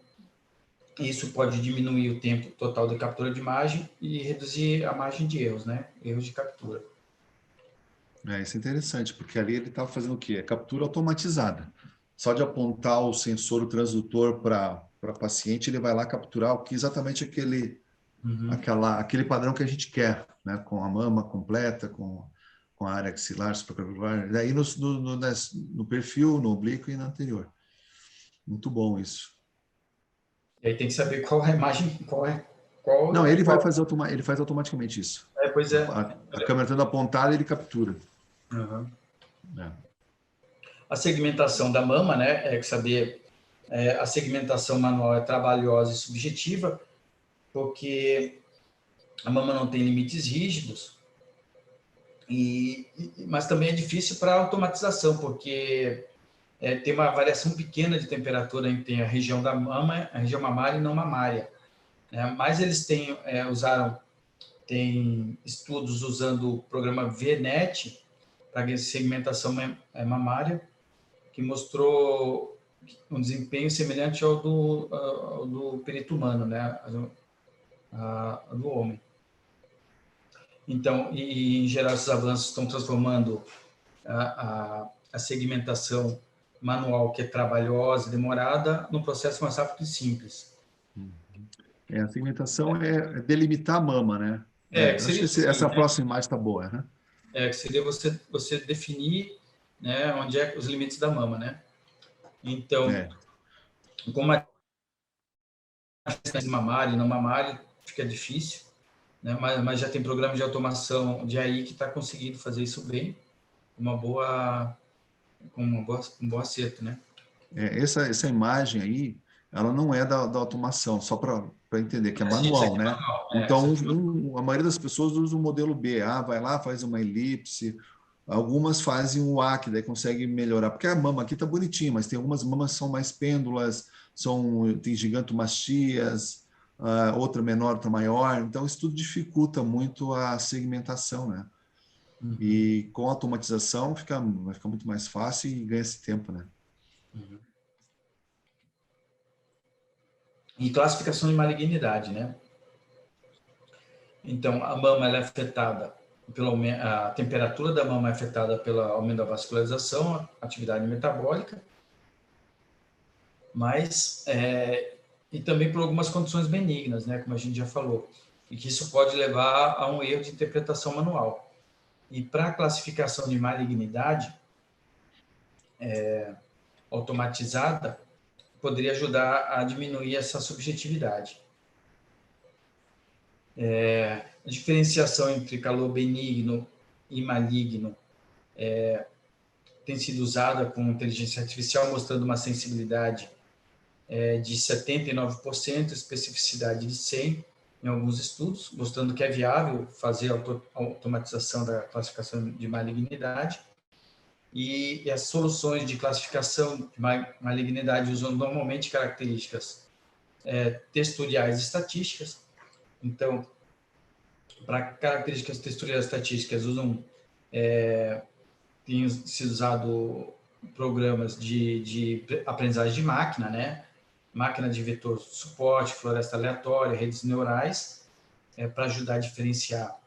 isso pode diminuir o tempo total de captura de imagem e reduzir a margem de erros, né? Erros de captura. Isso é interessante, porque ali ele estava fazendo o quê? Captura automatizada. Só de apontar o sensor, o transdutor para paciente, ele vai lá capturar o que exatamente aquele padrão que a gente quer, né? Com a mama completa, com a área axilar, supraclavicular, daí no perfil, no oblíquo e no anterior. Muito bom isso. E aí tem que saber qual é a imagem, Não, ele faz automaticamente isso. Pois é. A câmera estando apontada, ele captura. A segmentação da mama, né? É que saber a segmentação manual é trabalhosa e subjetiva, porque a mama não tem limites rígidos, mas também é difícil para automatização, porque tem uma variação pequena de temperatura entre a região da mama, a região mamária e não mamária. Mas eles têm estudos usando o programa VNet para segmentação mamária, que mostrou um desempenho semelhante ao do perito humano, né? Do homem. Então, em geral, esses avanços estão transformando a segmentação manual, que é trabalhosa e demorada, num processo mais rápido e simples. A segmentação é delimitar a mama, né? Acho que essa próxima imagem está boa, né? Que seria você definir, né, onde é os limites da mama, né? Então, como a mamária e não mamária, fica difícil, né? Mas já tem programa de automação de AI que está conseguindo fazer isso bem, com um bom acerto, né? Essa imagem aí, ela não é da automação, só para entender, que é manual, né? Manual, então, a maioria das pessoas usa o modelo B. Vai lá, faz uma elipse. Algumas fazem o A, que daí consegue melhorar. Porque a mama aqui está bonitinha, mas tem algumas mamas que são mais pêndulas, tem gigantomastias, outra menor, outra maior. Então, isso tudo dificulta muito a segmentação, né? E com a automatização vai ficar muito mais fácil e ganha esse tempo, né? E classificação de malignidade, né? Então, a mama ela é afetada a temperatura da mama é afetada pelo aumento da vascularização, atividade metabólica, mas e também por algumas condições benignas, né, como a gente já falou, e que isso pode levar a um erro de interpretação manual. E para a classificação de malignidade automatizada, poderia ajudar a diminuir essa subjetividade. A diferenciação entre calor benigno e maligno tem sido usada com inteligência artificial, mostrando uma sensibilidade de 79%, especificidade de 100% em alguns estudos, mostrando que é viável fazer a automatização da classificação de malignidade. E as soluções de classificação de malignidade usam normalmente características texturiais estatísticas. Então, para características texturais estatísticas, tem sido usado programas de aprendizagem de máquina, né? Máquina de vetor suporte, floresta aleatória, redes neurais, para ajudar a diferenciar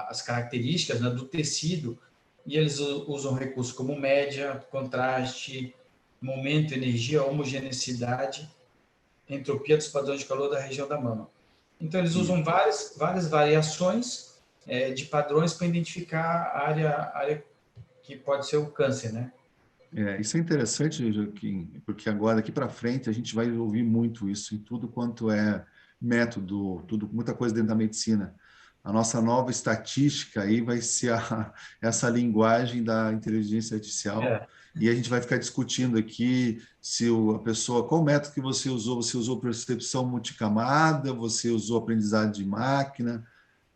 as características, né, do tecido, e eles usam recursos como média, contraste, momento, energia, homogeneidade, entropia dos padrões de calor da região da mama. Então, eles usam várias variações de padrões para identificar a área que pode ser o câncer, né? Isso é interessante, Joaquim, porque agora, daqui para frente, a gente vai ouvir muito isso em tudo quanto é método, muita coisa dentro da medicina. A nossa nova estatística aí vai ser essa linguagem da inteligência artificial, e a gente vai ficar discutindo aqui se a pessoa, qual método que você usou percepção multicamada, você usou aprendizado de máquina,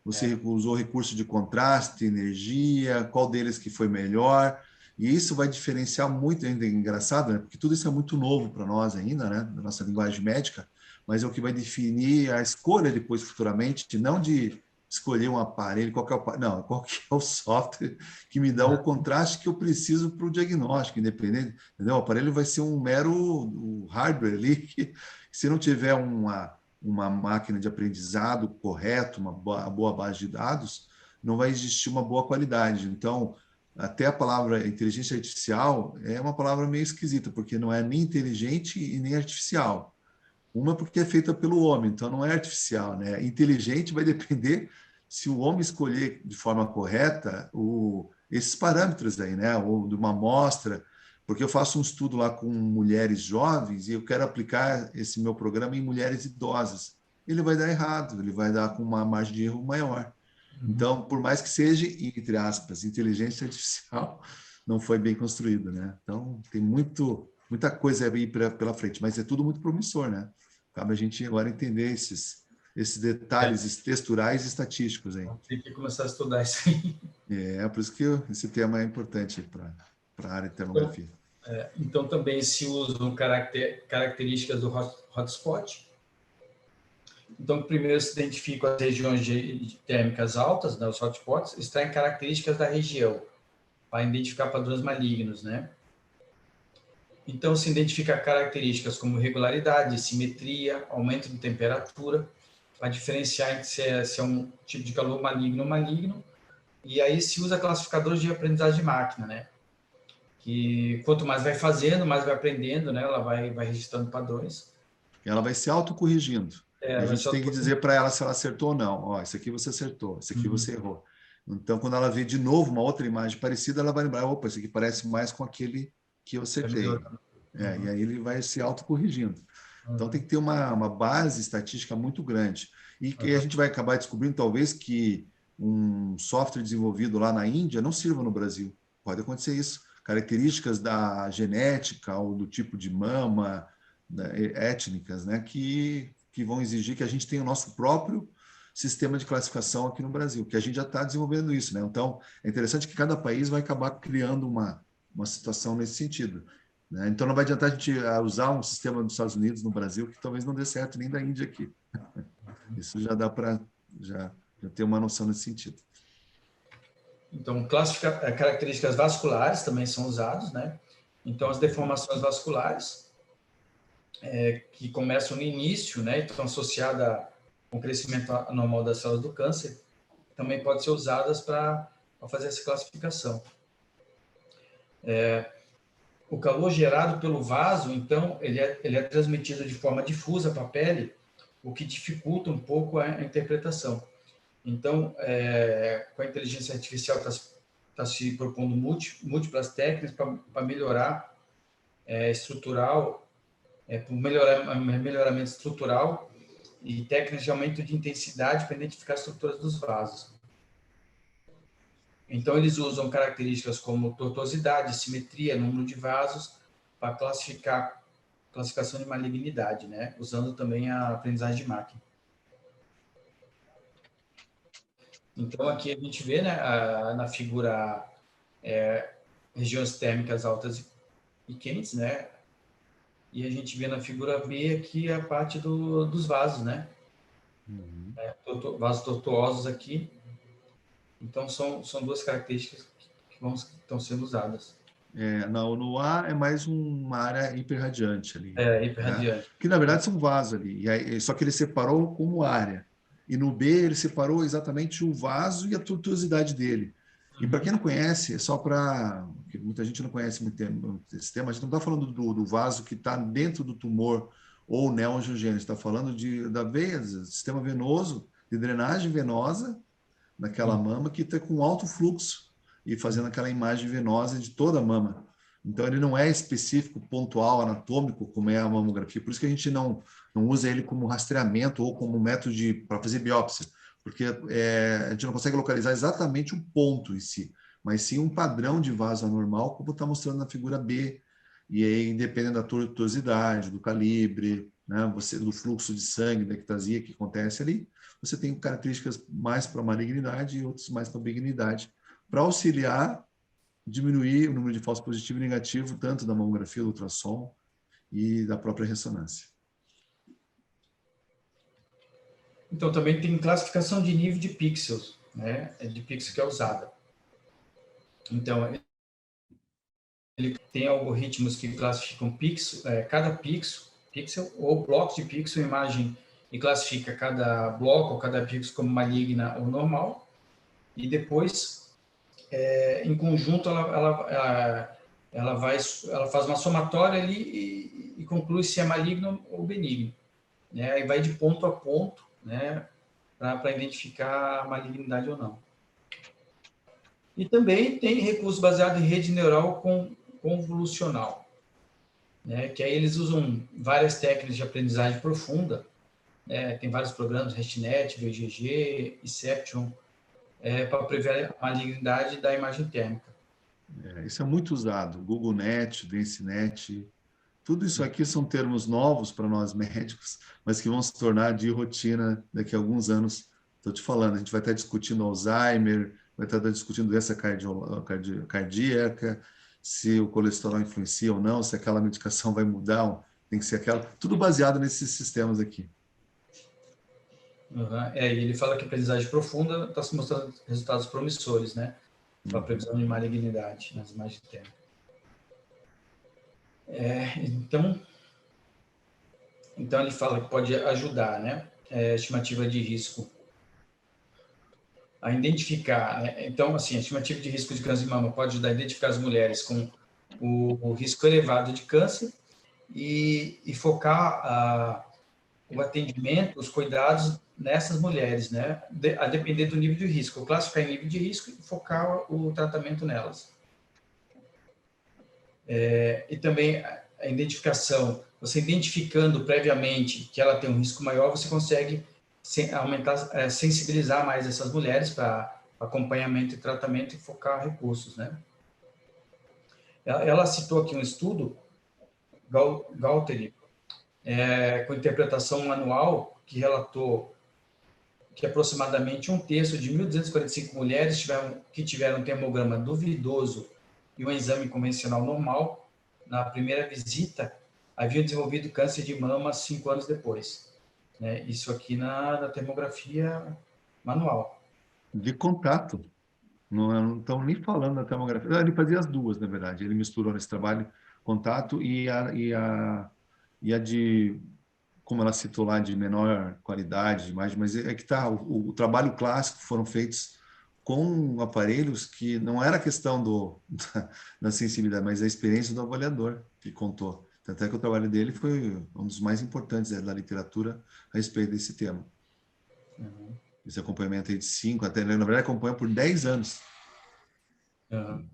você usou recurso de contraste, energia, qual deles que foi melhor. E isso vai diferenciar muito, ainda é engraçado, né? Porque tudo isso é muito novo para nós ainda, né? Da nossa linguagem médica, mas é o que vai definir a escolha depois, futuramente, não de escolher um aparelho, não, qual que é o software que me dá o contraste que eu preciso para o diagnóstico, independente, entendeu? O aparelho vai ser um mero hardware ali, que se não tiver uma máquina de aprendizado correto, uma boa base de dados, não vai existir uma boa qualidade. Então, até a palavra inteligência artificial é uma palavra meio esquisita, porque não é nem inteligente e nem artificial. Uma porque é feita pelo homem, então não é artificial, né? Inteligente vai depender se o homem escolher de forma correta esses parâmetros aí, né? Ou de uma amostra, porque eu faço um estudo lá com mulheres jovens e eu quero aplicar esse meu programa em mulheres idosas. Ele vai dar errado, ele vai dar com uma margem de erro maior. Então, por mais que seja, entre aspas, inteligência artificial, não foi bem construída, né? Então, tem muita coisa aí pela frente, mas é tudo muito promissor, né? Cabe a gente agora entender esses detalhes texturais e estatísticos aí. Tem que começar a estudar isso aí. Por isso que esse tema é importante para a área de termografia. Então, também se usam características do hotspot. Então, primeiro se identificam as regiões térmicas altas, né, os hotspots, extraem características da região, para identificar padrões malignos, né? Então, se identifica características como regularidade, simetria, aumento de temperatura, para diferenciar entre se é um tipo de calor maligno ou maligno, e aí se usa classificadores de aprendizagem de máquina, né? Que quanto mais vai fazendo, mais vai aprendendo, né? Ela vai registrando padrões. Ela vai se autocorrigindo. E a gente tem que dizer para ela se ela acertou ou não. Ó, isso aqui você acertou, isso aqui você errou. Então, quando ela vê de novo uma outra imagem parecida, ela vai lembrar, opa, isso aqui parece mais com aquele que eu acertei. E aí ele vai se autocorrigindo. Então, tem que ter uma base estatística muito grande. E que a gente vai acabar descobrindo, talvez, que um software desenvolvido lá na Índia não sirva no Brasil. Pode acontecer isso. Características da genética ou do tipo de mama, étnicas, né, que vão exigir que a gente tenha o nosso próprio sistema de classificação aqui no Brasil, que a gente já está desenvolvendo isso, né? Então, é interessante que cada país vai acabar criando uma situação nesse sentido, né? Então, não vai adiantar a gente usar um sistema dos Estados Unidos no Brasil que talvez não dê certo nem da Índia aqui. Isso já dá para Já tem uma noção nesse sentido. Então, características vasculares também são usadas, né? Então, as deformações vasculares, que começam no início, né? Estão associadas com o crescimento anormal das células do câncer, também podem ser usadas para fazer essa classificação. O calor gerado pelo vaso, então, ele é transmitido de forma difusa para a pele, o que dificulta um pouco a interpretação. Então, com a inteligência artificial está se propondo múltiplas técnicas para melhorar melhoramento estrutural e técnicas de aumento de intensidade para identificar as estruturas dos vasos. Então, eles usam características como tortuosidade, simetria, número de vasos para classificação de malignidade, né? Usando também a aprendizagem de máquina. Então, aqui a gente vê, né, na figura regiões térmicas altas e quentes, né? E a gente vê na figura B aqui a parte dos vasos, né? Uhum. Vasos tortuosos aqui. Então, são duas características que estão sendo usadas. No A é mais uma área hiperradiante ali. Hiperradiante. Né? Que, na verdade, são vasos ali. E aí, só que ele separou como área. E no B, ele separou exatamente o vaso e a tortuosidade dele. E para quem não conhece, é só para... Muita gente não conhece muito esse tema. A gente não está falando do vaso que está dentro do tumor ou neoangiogênese. Está falando da veia, do sistema venoso, de drenagem venosa naquela mama que está com alto fluxo e fazendo aquela imagem venosa de toda a mama. Então, ele não é específico, pontual, anatômico, como é a mamografia. Por isso que a gente não usa ele como rastreamento ou como método para fazer biópsia, porque a gente não consegue localizar exatamente o ponto em si, mas sim um padrão de vaso anormal, como está mostrando na figura B. E aí, dependendo da tortuosidade, do calibre, né, do fluxo de sangue, da ectasia que acontece ali, você tem características mais para malignidade e outras mais para benignidade, para auxiliar, diminuir o número de falso positivo e negativo, tanto da mamografia, do ultrassom e da própria ressonância. Então, também tem classificação de nível de pixels, né? De pixel que é usada. Então, ele tem algoritmos que classificam cada pixel ou blocos de pixel, imagem, e classifica cada bloco ou cada pixel como maligna ou normal. E depois, em conjunto, ela faz uma somatória ali e conclui se é maligno ou benigno. Né? Aí vai de ponto a ponto, né, para identificar a malignidade ou não. E também tem recurso baseado em rede neural convolucional, né, que aí eles usam várias técnicas de aprendizagem profunda, né, tem vários programas, ResNet, VGG, Inception, para prever a malignidade da imagem térmica. Isso é muito usado, Google Net, DenseNet, tudo isso aqui são termos novos para nós médicos, mas que vão se tornar de rotina daqui a alguns anos. Estou te falando, a gente vai estar discutindo Alzheimer, vai estar discutindo doença cardíaca, se o colesterol influencia ou não, se aquela medicação vai mudar, tem que ser aquela. Tudo baseado nesses sistemas aqui. E ele fala que a aprendizagem profunda está se mostrando resultados promissores, né? Para a previsão de malignidade nas imagens térmicas. Então ele fala que pode ajudar, né? Estimativa de risco a identificar, né? Então, assim, a estimativa de risco de câncer de mama pode ajudar a identificar as mulheres com o risco elevado de câncer e focar o atendimento, os cuidados nessas mulheres, né? A depender do nível de risco, classificar em nível de risco e focar o tratamento nelas. E também a identificação, você identificando previamente que ela tem um risco maior, você consegue sensibilizar mais essas mulheres para acompanhamento e tratamento e focar recursos, né? Ela citou aqui um estudo, Gauteri, com interpretação manual, que relatou que aproximadamente 1/3 de 1.245 mulheres que tiveram um termograma duvidoso e um exame convencional normal, na primeira visita, haviam desenvolvido câncer de mama 5 anos depois. Né? Isso aqui na termografia manual. De contato. Não estão nem falando da termografia. Ele fazia as duas, na verdade. Ele misturou nesse trabalho contato e a de, como ela citou lá, de menor qualidade de imagem, mas é que tá, o trabalho clássico foram feitos com aparelhos que não era questão da sensibilidade, mas a experiência do avaliador que contou. Tanto é que o trabalho dele foi um dos mais importantes da literatura a respeito desse tema. Uhum. Esse acompanhamento aí de 5, até, na verdade, acompanha por 10 anos. Uhum.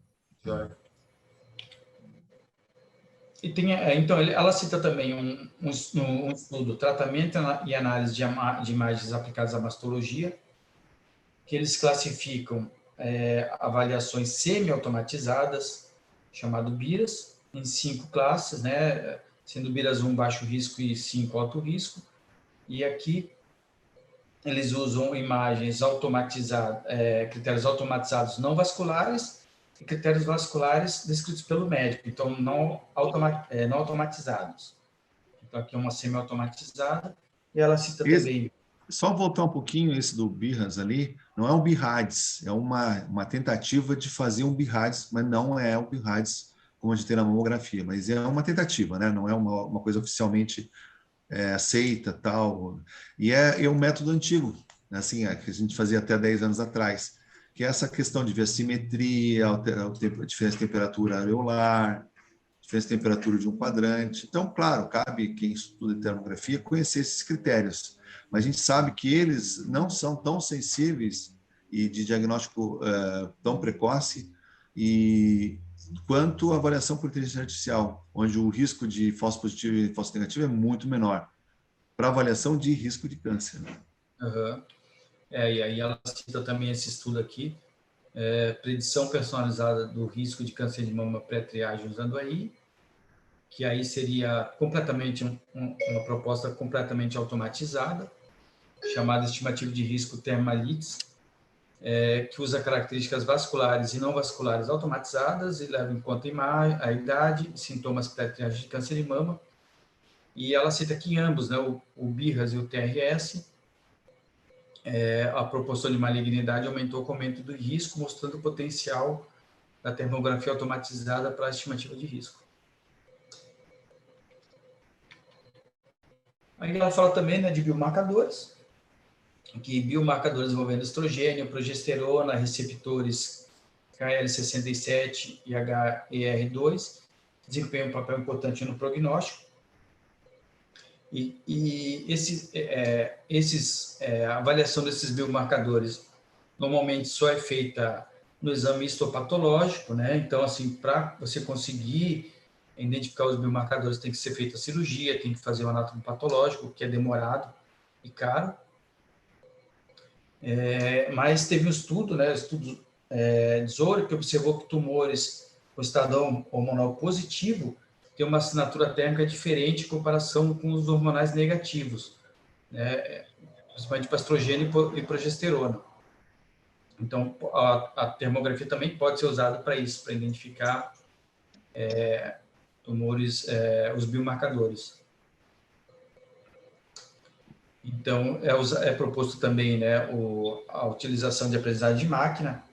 E tem, então, ela cita também um estudo, tratamento e análise de imagens aplicadas à mastologia, que eles classificam avaliações semi-automatizadas, chamado BIRAS, em 5 classes, né, sendo BIRAS 1 baixo risco e 5 alto risco. E aqui eles usam imagens automatizadas, critérios automatizados não vasculares e critérios vasculares descritos pelo médico, então não automatizados. Então aqui é uma semi-automatizada, e ela cita também... Só voltar um pouquinho, esse do BIRAS ali, não é um BIRADS, é uma tentativa de fazer um BIRADS, mas não é o BIRADS como a gente tem na mamografia, mas é uma tentativa, né? Não é uma coisa oficialmente aceita, tal. E é um método antigo, assim, que a gente fazia até 10 anos atrás, que é essa questão de ver a simetria, a diferença de temperatura areolar, diferença de temperatura de um quadrante. Então, claro, cabe quem estuda termografia conhecer esses critérios, mas a gente sabe que eles não são tão sensíveis e de diagnóstico tão precoce quanto a avaliação por inteligência artificial, onde o risco de falso positivo e falso negativo é muito menor, para avaliação de risco de câncer. Uhum. E aí ela cita também esse estudo aqui, predição personalizada do risco de câncer de mama pré-triagem usando AI, que aí seria completamente uma proposta completamente automatizada, chamada estimativa de risco Thermalitis, que usa características vasculares e não vasculares automatizadas e leva em conta a idade, sintomas pré-triagem de câncer de mama. E ela cita que em ambos, né, o BIRAS e o TRS, a proporção de malignidade aumentou com o aumento do risco, mostrando o potencial da termografia automatizada para a estimativa de risco. Aí ela fala também, né, de biomarcadores, que biomarcadores envolvendo estrogênio, progesterona, receptores KL67 e HER2 desempenham um papel importante no prognóstico. E a avaliação desses biomarcadores normalmente só é feita no exame histopatológico, né? Então, assim, para você conseguir identificar os biomarcadores, tem que ser feita a cirurgia, tem que fazer o anatomopatológico, que é demorado e caro. Mas teve um estudo, né? Estudo de Zoro, que observou que tumores com estado hormonal positivo tem uma assinatura térmica diferente em comparação com os hormonais negativos, né? Principalmente para estrogênio e progesterona. Então, a termografia também pode ser usada para isso, para identificar tumores, os biomarcadores. Então, é proposto também, né, a utilização de aprendizagem de máquina,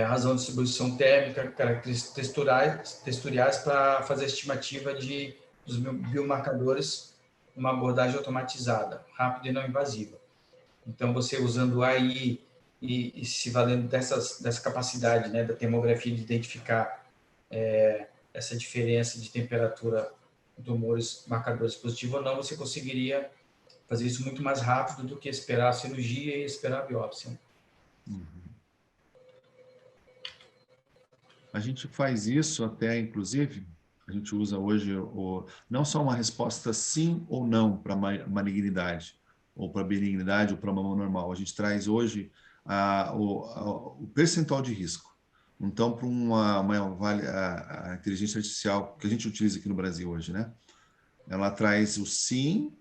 razão de distribuição térmica, características texturiais para fazer a estimativa dos biomarcadores numa abordagem automatizada, rápida e não invasiva. Então, você usando AI e se valendo dessa capacidade, né, da termografia de identificar essa diferença de temperatura em tumores marcadores positivos ou não, você conseguiria fazer isso muito mais rápido do que esperar a cirurgia e esperar a biópsia. Uhum. A gente faz isso até, inclusive, a gente usa hoje não só uma resposta sim ou não para malignidade, ou para benignidade, ou para mama normal. A gente traz hoje o percentual de risco. Então, para a inteligência artificial que a gente utiliza aqui no Brasil hoje, né? Ela traz o sim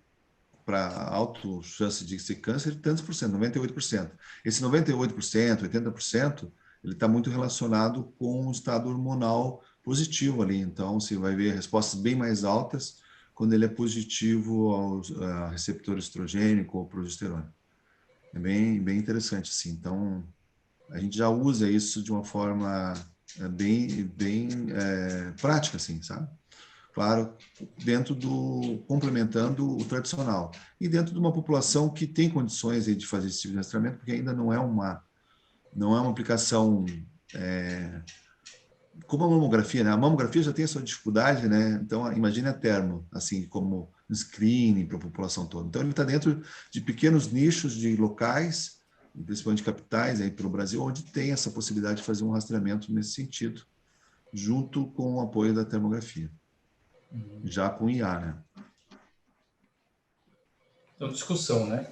para alta chance de ser câncer, tantos por cento, 98%. Esse 98%, 80%, ele está muito relacionado com o estado hormonal positivo ali. Então, você vai ver respostas bem mais altas quando ele é positivo ao receptor estrogênico ou progesterona. É bem interessante, assim. Então, a gente já usa isso de uma forma bem prática, assim, sabe? Claro, complementando o tradicional. E dentro de uma população que tem condições aí de fazer esse tipo de rastreamento, porque ainda não é uma aplicação como a mamografia, né? A mamografia já tem a sua dificuldade, né? Então, imagine a termo, assim, como um screening para a população toda. Então, ele está dentro de pequenos nichos de locais, principalmente capitais aí para o Brasil, onde tem essa possibilidade de fazer um rastreamento nesse sentido, junto com o apoio da termografia, já com IA, né? Então, discussão, né?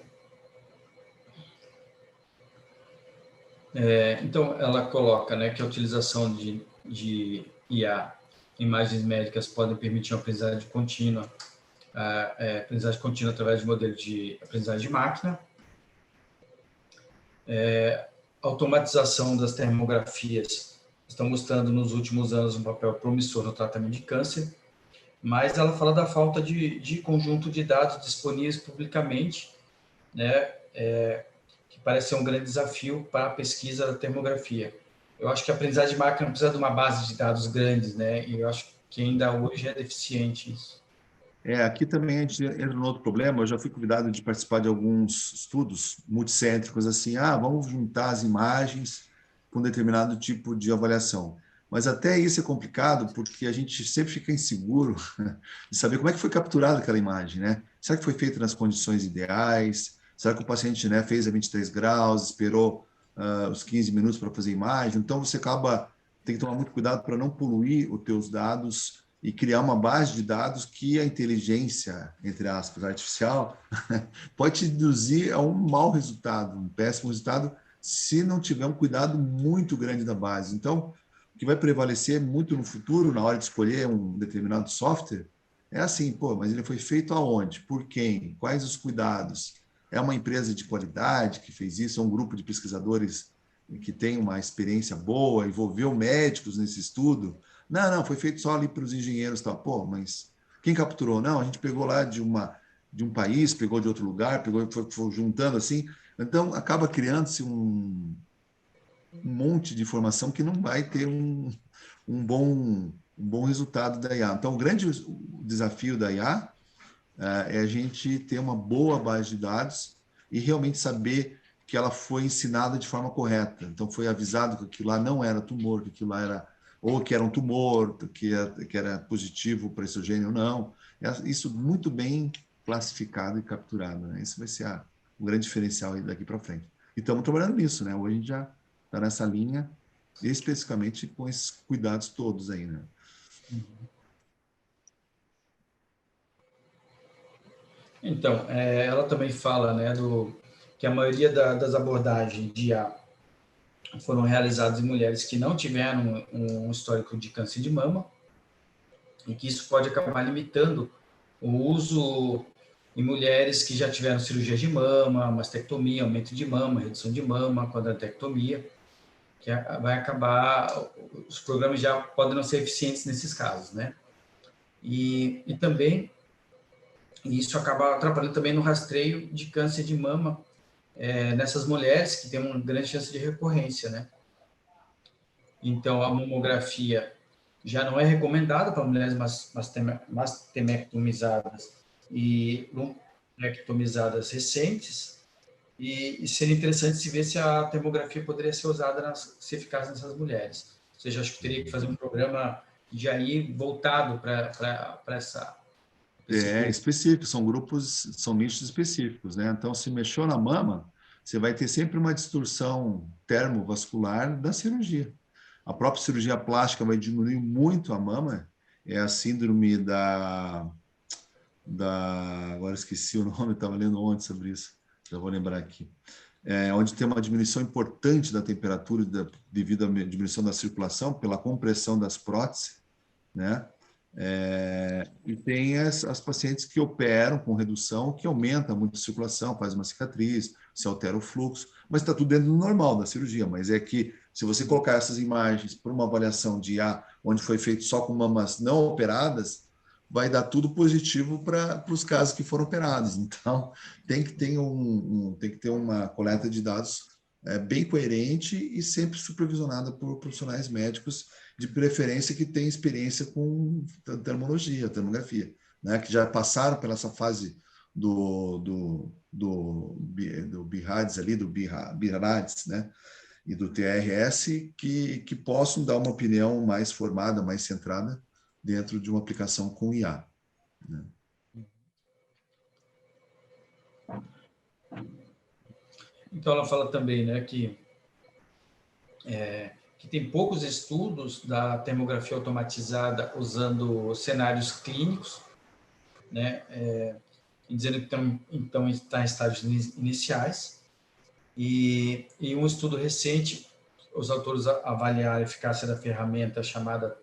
Então, ela coloca, né, que a utilização de IA, imagens médicas, podem permitir uma aprendizagem contínua, aprendizagem contínua através de modelos de aprendizagem de máquina, automatização das termografias estão mostrando nos últimos anos um papel promissor no tratamento de câncer, mas ela fala da falta de conjunto de dados disponíveis publicamente, né, que parece ser um grande desafio para a pesquisa da termografia. Eu acho que a aprendizagem de máquina precisa de uma base de dados grandes, né, e eu acho que ainda hoje é deficiente isso. Aqui também a gente entra no outro problema. Eu já fui convidado de participar de alguns estudos multicêntricos, assim, vamos juntar as imagens com determinado tipo de avaliação. Mas até isso é complicado, porque a gente sempre fica inseguro de saber como é que foi capturada aquela imagem, né? Será que foi feita nas condições ideais? Será que o paciente, né, fez a 23 graus, esperou os 15 minutos para fazer a imagem? Então, tem que tomar muito cuidado para não poluir os teus dados e criar uma base de dados que a inteligência, entre aspas, artificial, pode te induzir a um mau resultado, um péssimo resultado, se não tiver um cuidado muito grande da base. Então, o que vai prevalecer muito no futuro, na hora de escolher um determinado software, é assim, mas ele foi feito aonde? Por quem? Quais os cuidados? É uma empresa de qualidade que fez isso? É um grupo de pesquisadores que tem uma experiência boa, envolveu médicos nesse estudo? Não, foi feito só ali para os engenheiros, tá? Mas quem capturou? Não, a gente pegou lá de um país, pegou de outro lugar, foi juntando assim. Então, acaba criando-se um monte de informação que não vai ter um bom resultado da IA. Então, o grande desafio da IA é a gente ter uma boa base de dados e realmente saber que ela foi ensinada de forma correta. Então, foi avisado que aquilo lá não era tumor, que aquilo lá era ou que era um tumor, que era positivo para estrogênio ou não. Isso muito bem classificado e capturado, né? Isso vai ser um grande diferencial daqui para frente. E estamos trabalhando nisso, né? Hoje a gente já está nessa linha, especificamente com esses cuidados todos aí, né? Então, ela também fala, né, que a maioria das abordagens de IA foram realizadas em mulheres que não tiveram um histórico de câncer de mama e que isso pode acabar limitando o uso em mulheres que já tiveram cirurgia de mama, mastectomia, aumento de mama, redução de mama, quadratectomia, que vai acabar, os programas já podem não ser eficientes nesses casos, né? E também, isso acaba atrapalhando também no rastreio de câncer de mama nessas mulheres que têm uma grande chance de recorrência, né? Então, a mamografia já não é recomendada para mulheres mastemectomizadas e lumpectomizadas recentes, e seria interessante se ver se a termografia poderia ser usada, ser eficaz nessas mulheres. Ou seja, acho que teria que fazer um programa de aí voltado para essa... Específico, são nichos específicos, né? Então, se mexeu na mama, você vai ter sempre uma distorção termovascular da cirurgia. A própria cirurgia plástica vai diminuir muito a mama, é a síndrome agora esqueci o nome, estava lendo ontem sobre isso, já vou lembrar aqui. Onde tem uma diminuição importante da temperatura devido à diminuição da circulação, pela compressão das próteses, né? E tem as pacientes que operam com redução, que aumenta muito a circulação, faz uma cicatriz, se altera o fluxo, mas está tudo dentro do normal da cirurgia. Mas é que, se você colocar essas imagens para uma avaliação de IA, onde foi feito só com mamas não operadas, vai dar tudo positivo para os casos que foram operados. Então, tem que ter uma coleta de dados bem coerente e sempre supervisionada por profissionais médicos, de preferência que tenham experiência com termografia, né? Que já passaram pela essa fase do BIRADS ali, do BIRADS, né? E do TRS, que possam dar uma opinião mais formada, mais centrada dentro de uma aplicação com IA. Né? Então, ela fala também, né, que tem poucos estudos da termografia automatizada usando cenários clínicos, né, dizendo que então está em estágios iniciais, e um estudo recente, os autores avaliaram a eficácia da ferramenta chamada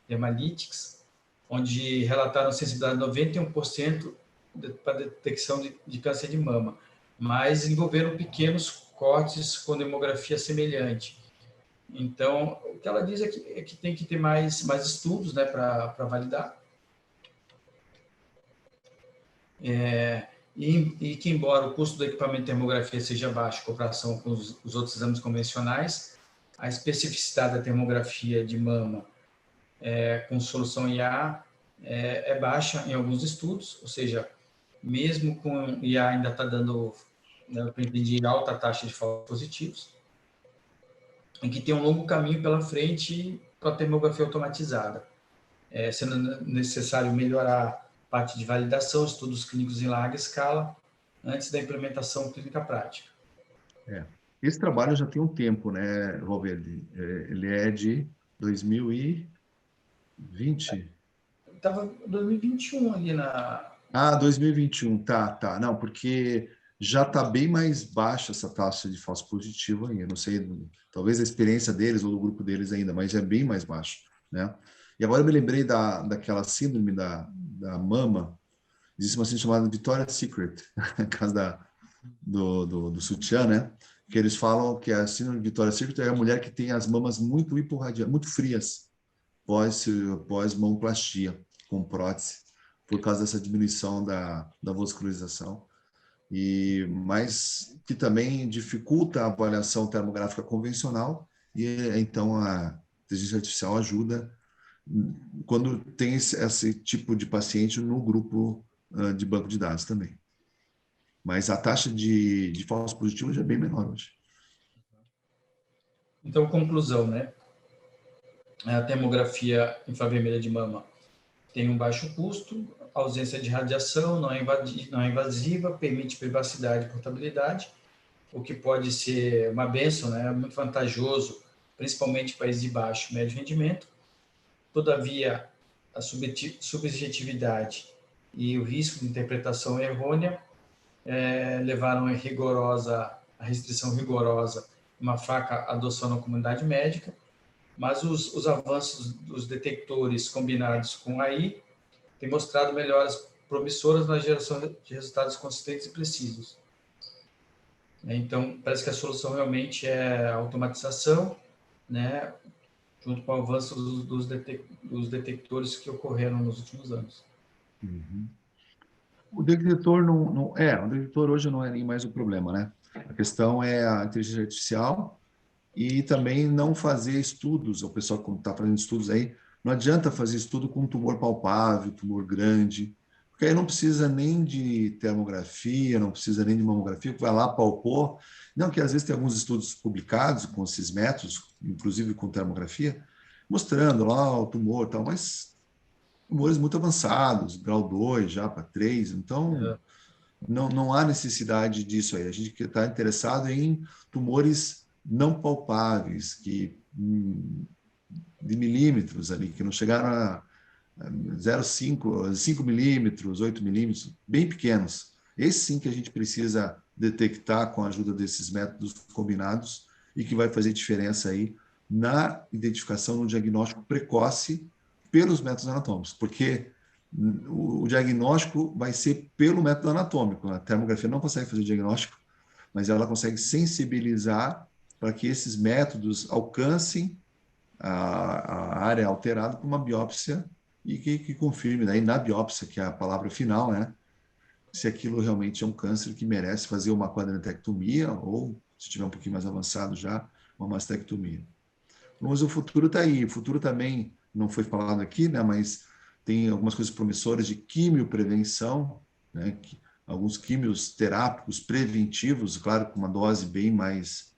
Thermalytics, onde relataram sensibilidade de 91% para detecção de câncer de mama, mas envolveram pequenos cortes com demografia semelhante. Então, o que ela diz é que tem que ter mais estudos, né, para validar. E que, embora o custo do equipamento de termografia seja baixo em comparação com os outros exames convencionais, a especificidade da termografia de mama com solução IA é baixa em alguns estudos, ou seja, mesmo com IA ainda está dando, né, eu entendi, alta taxa de falsos positivos, e que tem um longo caminho pela frente para a termografia automatizada, sendo necessário melhorar a parte de validação, estudos clínicos em larga escala, antes da implementação clínica prática. Esse trabalho já tem um tempo, né, Valverde? Ele é de 2020? Estava 2021 ali na... 2021, tá. Não, porque já está bem mais baixa essa taxa de falso positivo aí. Eu não sei, talvez a experiência deles ou do grupo deles ainda, mas é bem mais baixo, né? E agora eu me lembrei daquela síndrome da mama, existe uma síndrome chamada Victoria's Secret, no caso do sutiã, né? Que eles falam que a síndrome de Victoria's Secret é a mulher que tem as mamas muito hiporradiantes, muito frias, pós-mamoplastia, com prótese, por causa dessa diminuição da vascularização, mas que também dificulta a avaliação termográfica convencional, e então a inteligência artificial ajuda quando tem esse tipo de paciente no grupo de banco de dados também. Mas a taxa de falso positivo já é bem menor hoje. Então, conclusão, né? A termografia infravermelha de mama tem um baixo custo, ausência de radiação, não é invasiva, permite privacidade e portabilidade, o que pode ser uma bênção, né? Muito vantajoso, principalmente em países de baixo e médio rendimento. Todavia, a subjetividade e o risco de interpretação errônea levaram a restrição rigorosa, uma fraca adoção na comunidade médica, mas os avanços dos detectores combinados com AI têm mostrado melhoras promissoras na geração de resultados consistentes e precisos. Então, parece que a solução realmente é a automatização, né, junto com o avanço dos detectores que ocorreram nos últimos anos. Uhum. O detector o detector hoje não é nem mais o problema, né? A questão é a inteligência artificial e também não fazer estudos. O pessoal que está fazendo estudos aí, não adianta fazer estudo com tumor palpável, tumor grande, porque aí não precisa nem de termografia, não precisa nem de mamografia, vai lá, palpou. Não, que às vezes tem alguns estudos publicados com esses métodos, inclusive com termografia, mostrando lá o tumor e tal, mas tumores muito avançados, grau 2 já para 3, então não há necessidade disso aí. A gente está interessado em tumores não palpáveis, de milímetros ali, que não chegaram a 0,5, 5 milímetros, 8 milímetros, bem pequenos. Esse sim que a gente precisa detectar com a ajuda desses métodos combinados e que vai fazer diferença aí na identificação, no diagnóstico precoce pelos métodos anatômicos, porque o diagnóstico vai ser pelo método anatômico. A termografia não consegue fazer diagnóstico, mas ela consegue sensibilizar para que esses métodos alcancem a área alterada com uma biópsia e que confirme daí na biópsia, que é a palavra final, né? Se aquilo realmente é um câncer que merece fazer uma quadranectomia ou, se tiver um pouquinho mais avançado já, uma mastectomia. Mas o futuro está aí. O futuro também, não foi falado aqui, né? Mas tem algumas coisas promissoras de quimioprevenção, né? Alguns químios terápicos preventivos, claro, com uma dose bem mais,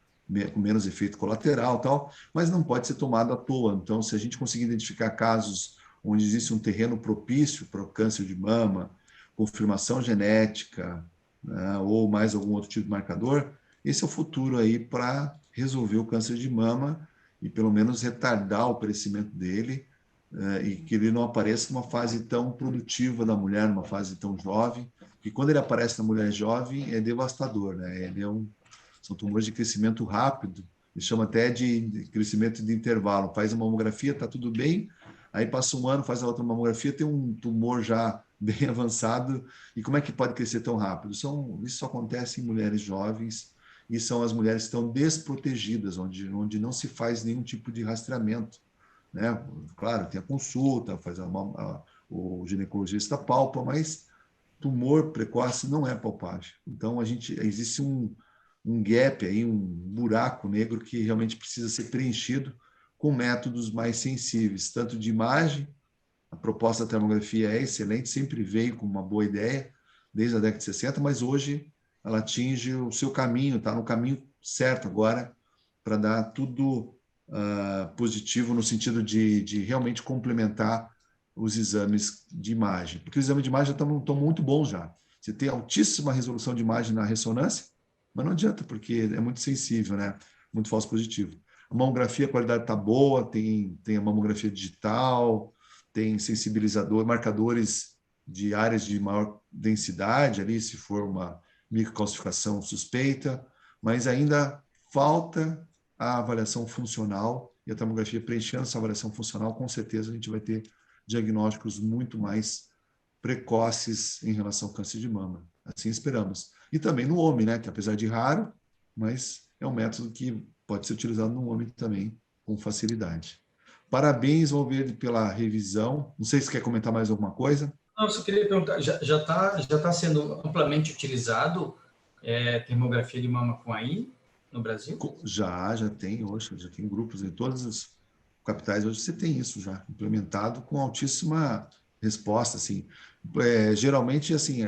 com menos efeito colateral, tal, mas não pode ser tomado à toa. Então, se a gente conseguir identificar casos onde existe um terreno propício para o câncer de mama, confirmação genética, né, ou mais algum outro tipo de marcador, esse é o futuro aí para resolver o câncer de mama e pelo menos retardar o crescimento dele, e que ele não apareça numa fase tão produtiva da mulher, numa fase tão jovem, porque quando ele aparece na mulher jovem é devastador, né? São tumores de crescimento rápido, eles chamam até de crescimento de intervalo. Faz a mamografia, está tudo bem, aí passa um ano, faz a outra mamografia, tem um tumor já bem avançado, e como é que pode crescer tão rápido? Isso só acontece em mulheres jovens, e são as mulheres que estão desprotegidas, onde não se faz nenhum tipo de rastreamento, né? Claro, tem a consulta, o ginecologista palpa, mas tumor precoce não é palpável. Então, existe um gap aí, um buraco negro que realmente precisa ser preenchido com métodos mais sensíveis, tanto de imagem. A proposta da termografia é excelente, sempre veio com uma boa ideia, desde a década de 60, mas hoje ela atinge o seu caminho, está no caminho certo agora, para dar tudo positivo no sentido de realmente complementar os exames de imagem. Porque os exames de imagem estão muito bons já. Você tem altíssima resolução de imagem na ressonância, mas não adianta, porque é muito sensível, né? Muito falso positivo. A mamografia, a qualidade está boa, tem a mamografia digital, tem sensibilizador, marcadores de áreas de maior densidade ali, se for uma microcalcificação suspeita, mas ainda falta a avaliação funcional, e a tomografia preenchendo essa avaliação funcional, com certeza a gente vai ter diagnósticos muito mais precoces em relação ao câncer de mama. Assim esperamos. E também no homem, né, que apesar de raro, mas é um método que pode ser utilizado no homem também com facilidade. Parabéns, Valverde, pela revisão. Não sei se quer comentar mais alguma coisa. Não, eu só queria perguntar, já tá sendo amplamente utilizado termografia de mama com AI no Brasil? Já tem hoje, já tem grupos em todas as capitais, hoje você tem isso já implementado com altíssima resposta, assim. Geralmente, assim,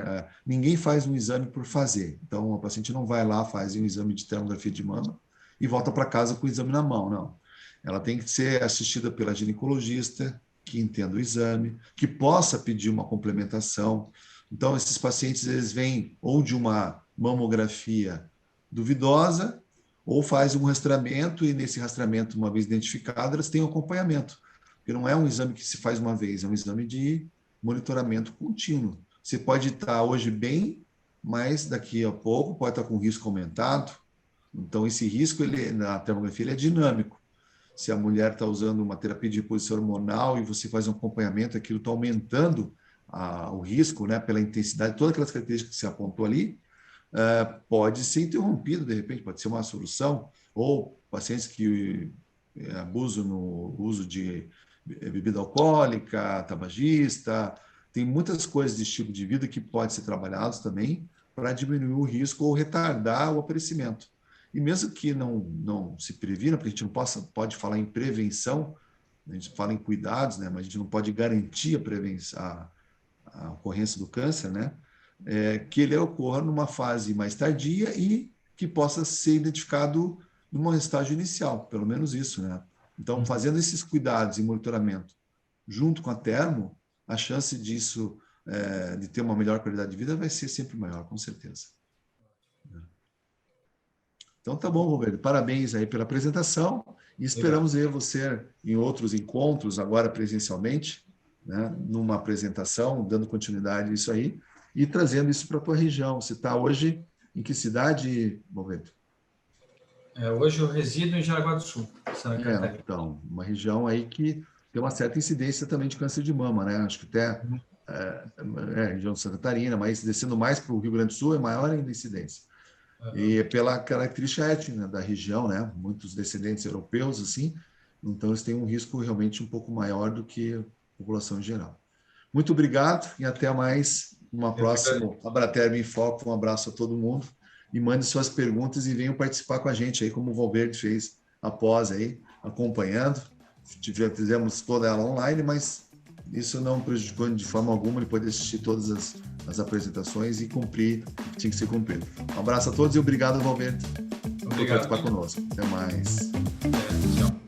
ninguém faz um exame por fazer. Então, a paciente não vai lá, faz um exame de termografia de mama e volta para casa com o exame na mão, não. Ela tem que ser assistida pela ginecologista, que entenda o exame, que possa pedir uma complementação. Então, esses pacientes, eles vêm ou de uma mamografia duvidosa, ou faz um rastreamento, e nesse rastreamento, uma vez identificado, elas têm um acompanhamento. Porque não é um exame que se faz uma vez, é um exame de monitoramento contínuo. Você pode estar hoje bem, mas daqui a pouco pode estar com risco aumentado. Então, esse risco, na termografia, ele é dinâmico. Se a mulher está usando uma terapia de reposição hormonal e você faz um acompanhamento, aquilo está aumentando o risco, né, pela intensidade, todas aquelas características que você apontou ali, pode ser interrompido, de repente, pode ser uma solução, ou pacientes que abusam no uso de bebida alcoólica, tabagista, tem muitas coisas de estilo de vida que pode ser trabalhados também para diminuir o risco ou retardar o aparecimento. E mesmo que não se previna, porque a gente não pode falar em prevenção, a gente fala em cuidados, né, mas a gente não pode garantir a prevenção, a ocorrência do câncer, né, que ele ocorra numa fase mais tardia e que possa ser identificado num estágio inicial, pelo menos isso, né? Então, fazendo esses cuidados e monitoramento junto com a termo, a chance disso, de ter uma melhor qualidade de vida, vai ser sempre maior, com certeza. Então, tá bom, Roberto. Parabéns aí pela apresentação e esperamos ver você em outros encontros, agora presencialmente, né, numa apresentação, dando continuidade a isso aí e trazendo isso para a tua região. Você está hoje em que cidade, Roberto? Hoje eu resido em Jaraguá do Sul, Santa Catarina. Então, uma região aí que tem uma certa incidência também de câncer de mama, né? Acho que até região de Santa Catarina, mas descendo mais para o Rio Grande do Sul é maior ainda a incidência. E pela característica étnica da região, né? Muitos descendentes europeus, assim, então eles têm um risco realmente um pouco maior do que população em geral. Muito obrigado e até mais uma próxima Abraterm em Foco. Um abraço a todo mundo e mande suas perguntas e venham participar com a gente aí, como o Valverde fez após aí, acompanhando. Fizemos toda ela online, mas isso não prejudicou de forma alguma, ele pode assistir todas as apresentações e cumprir o que tinha que ser cumprido. Um abraço a todos e obrigado, Valverde, por participar conosco. Até mais. Tchau.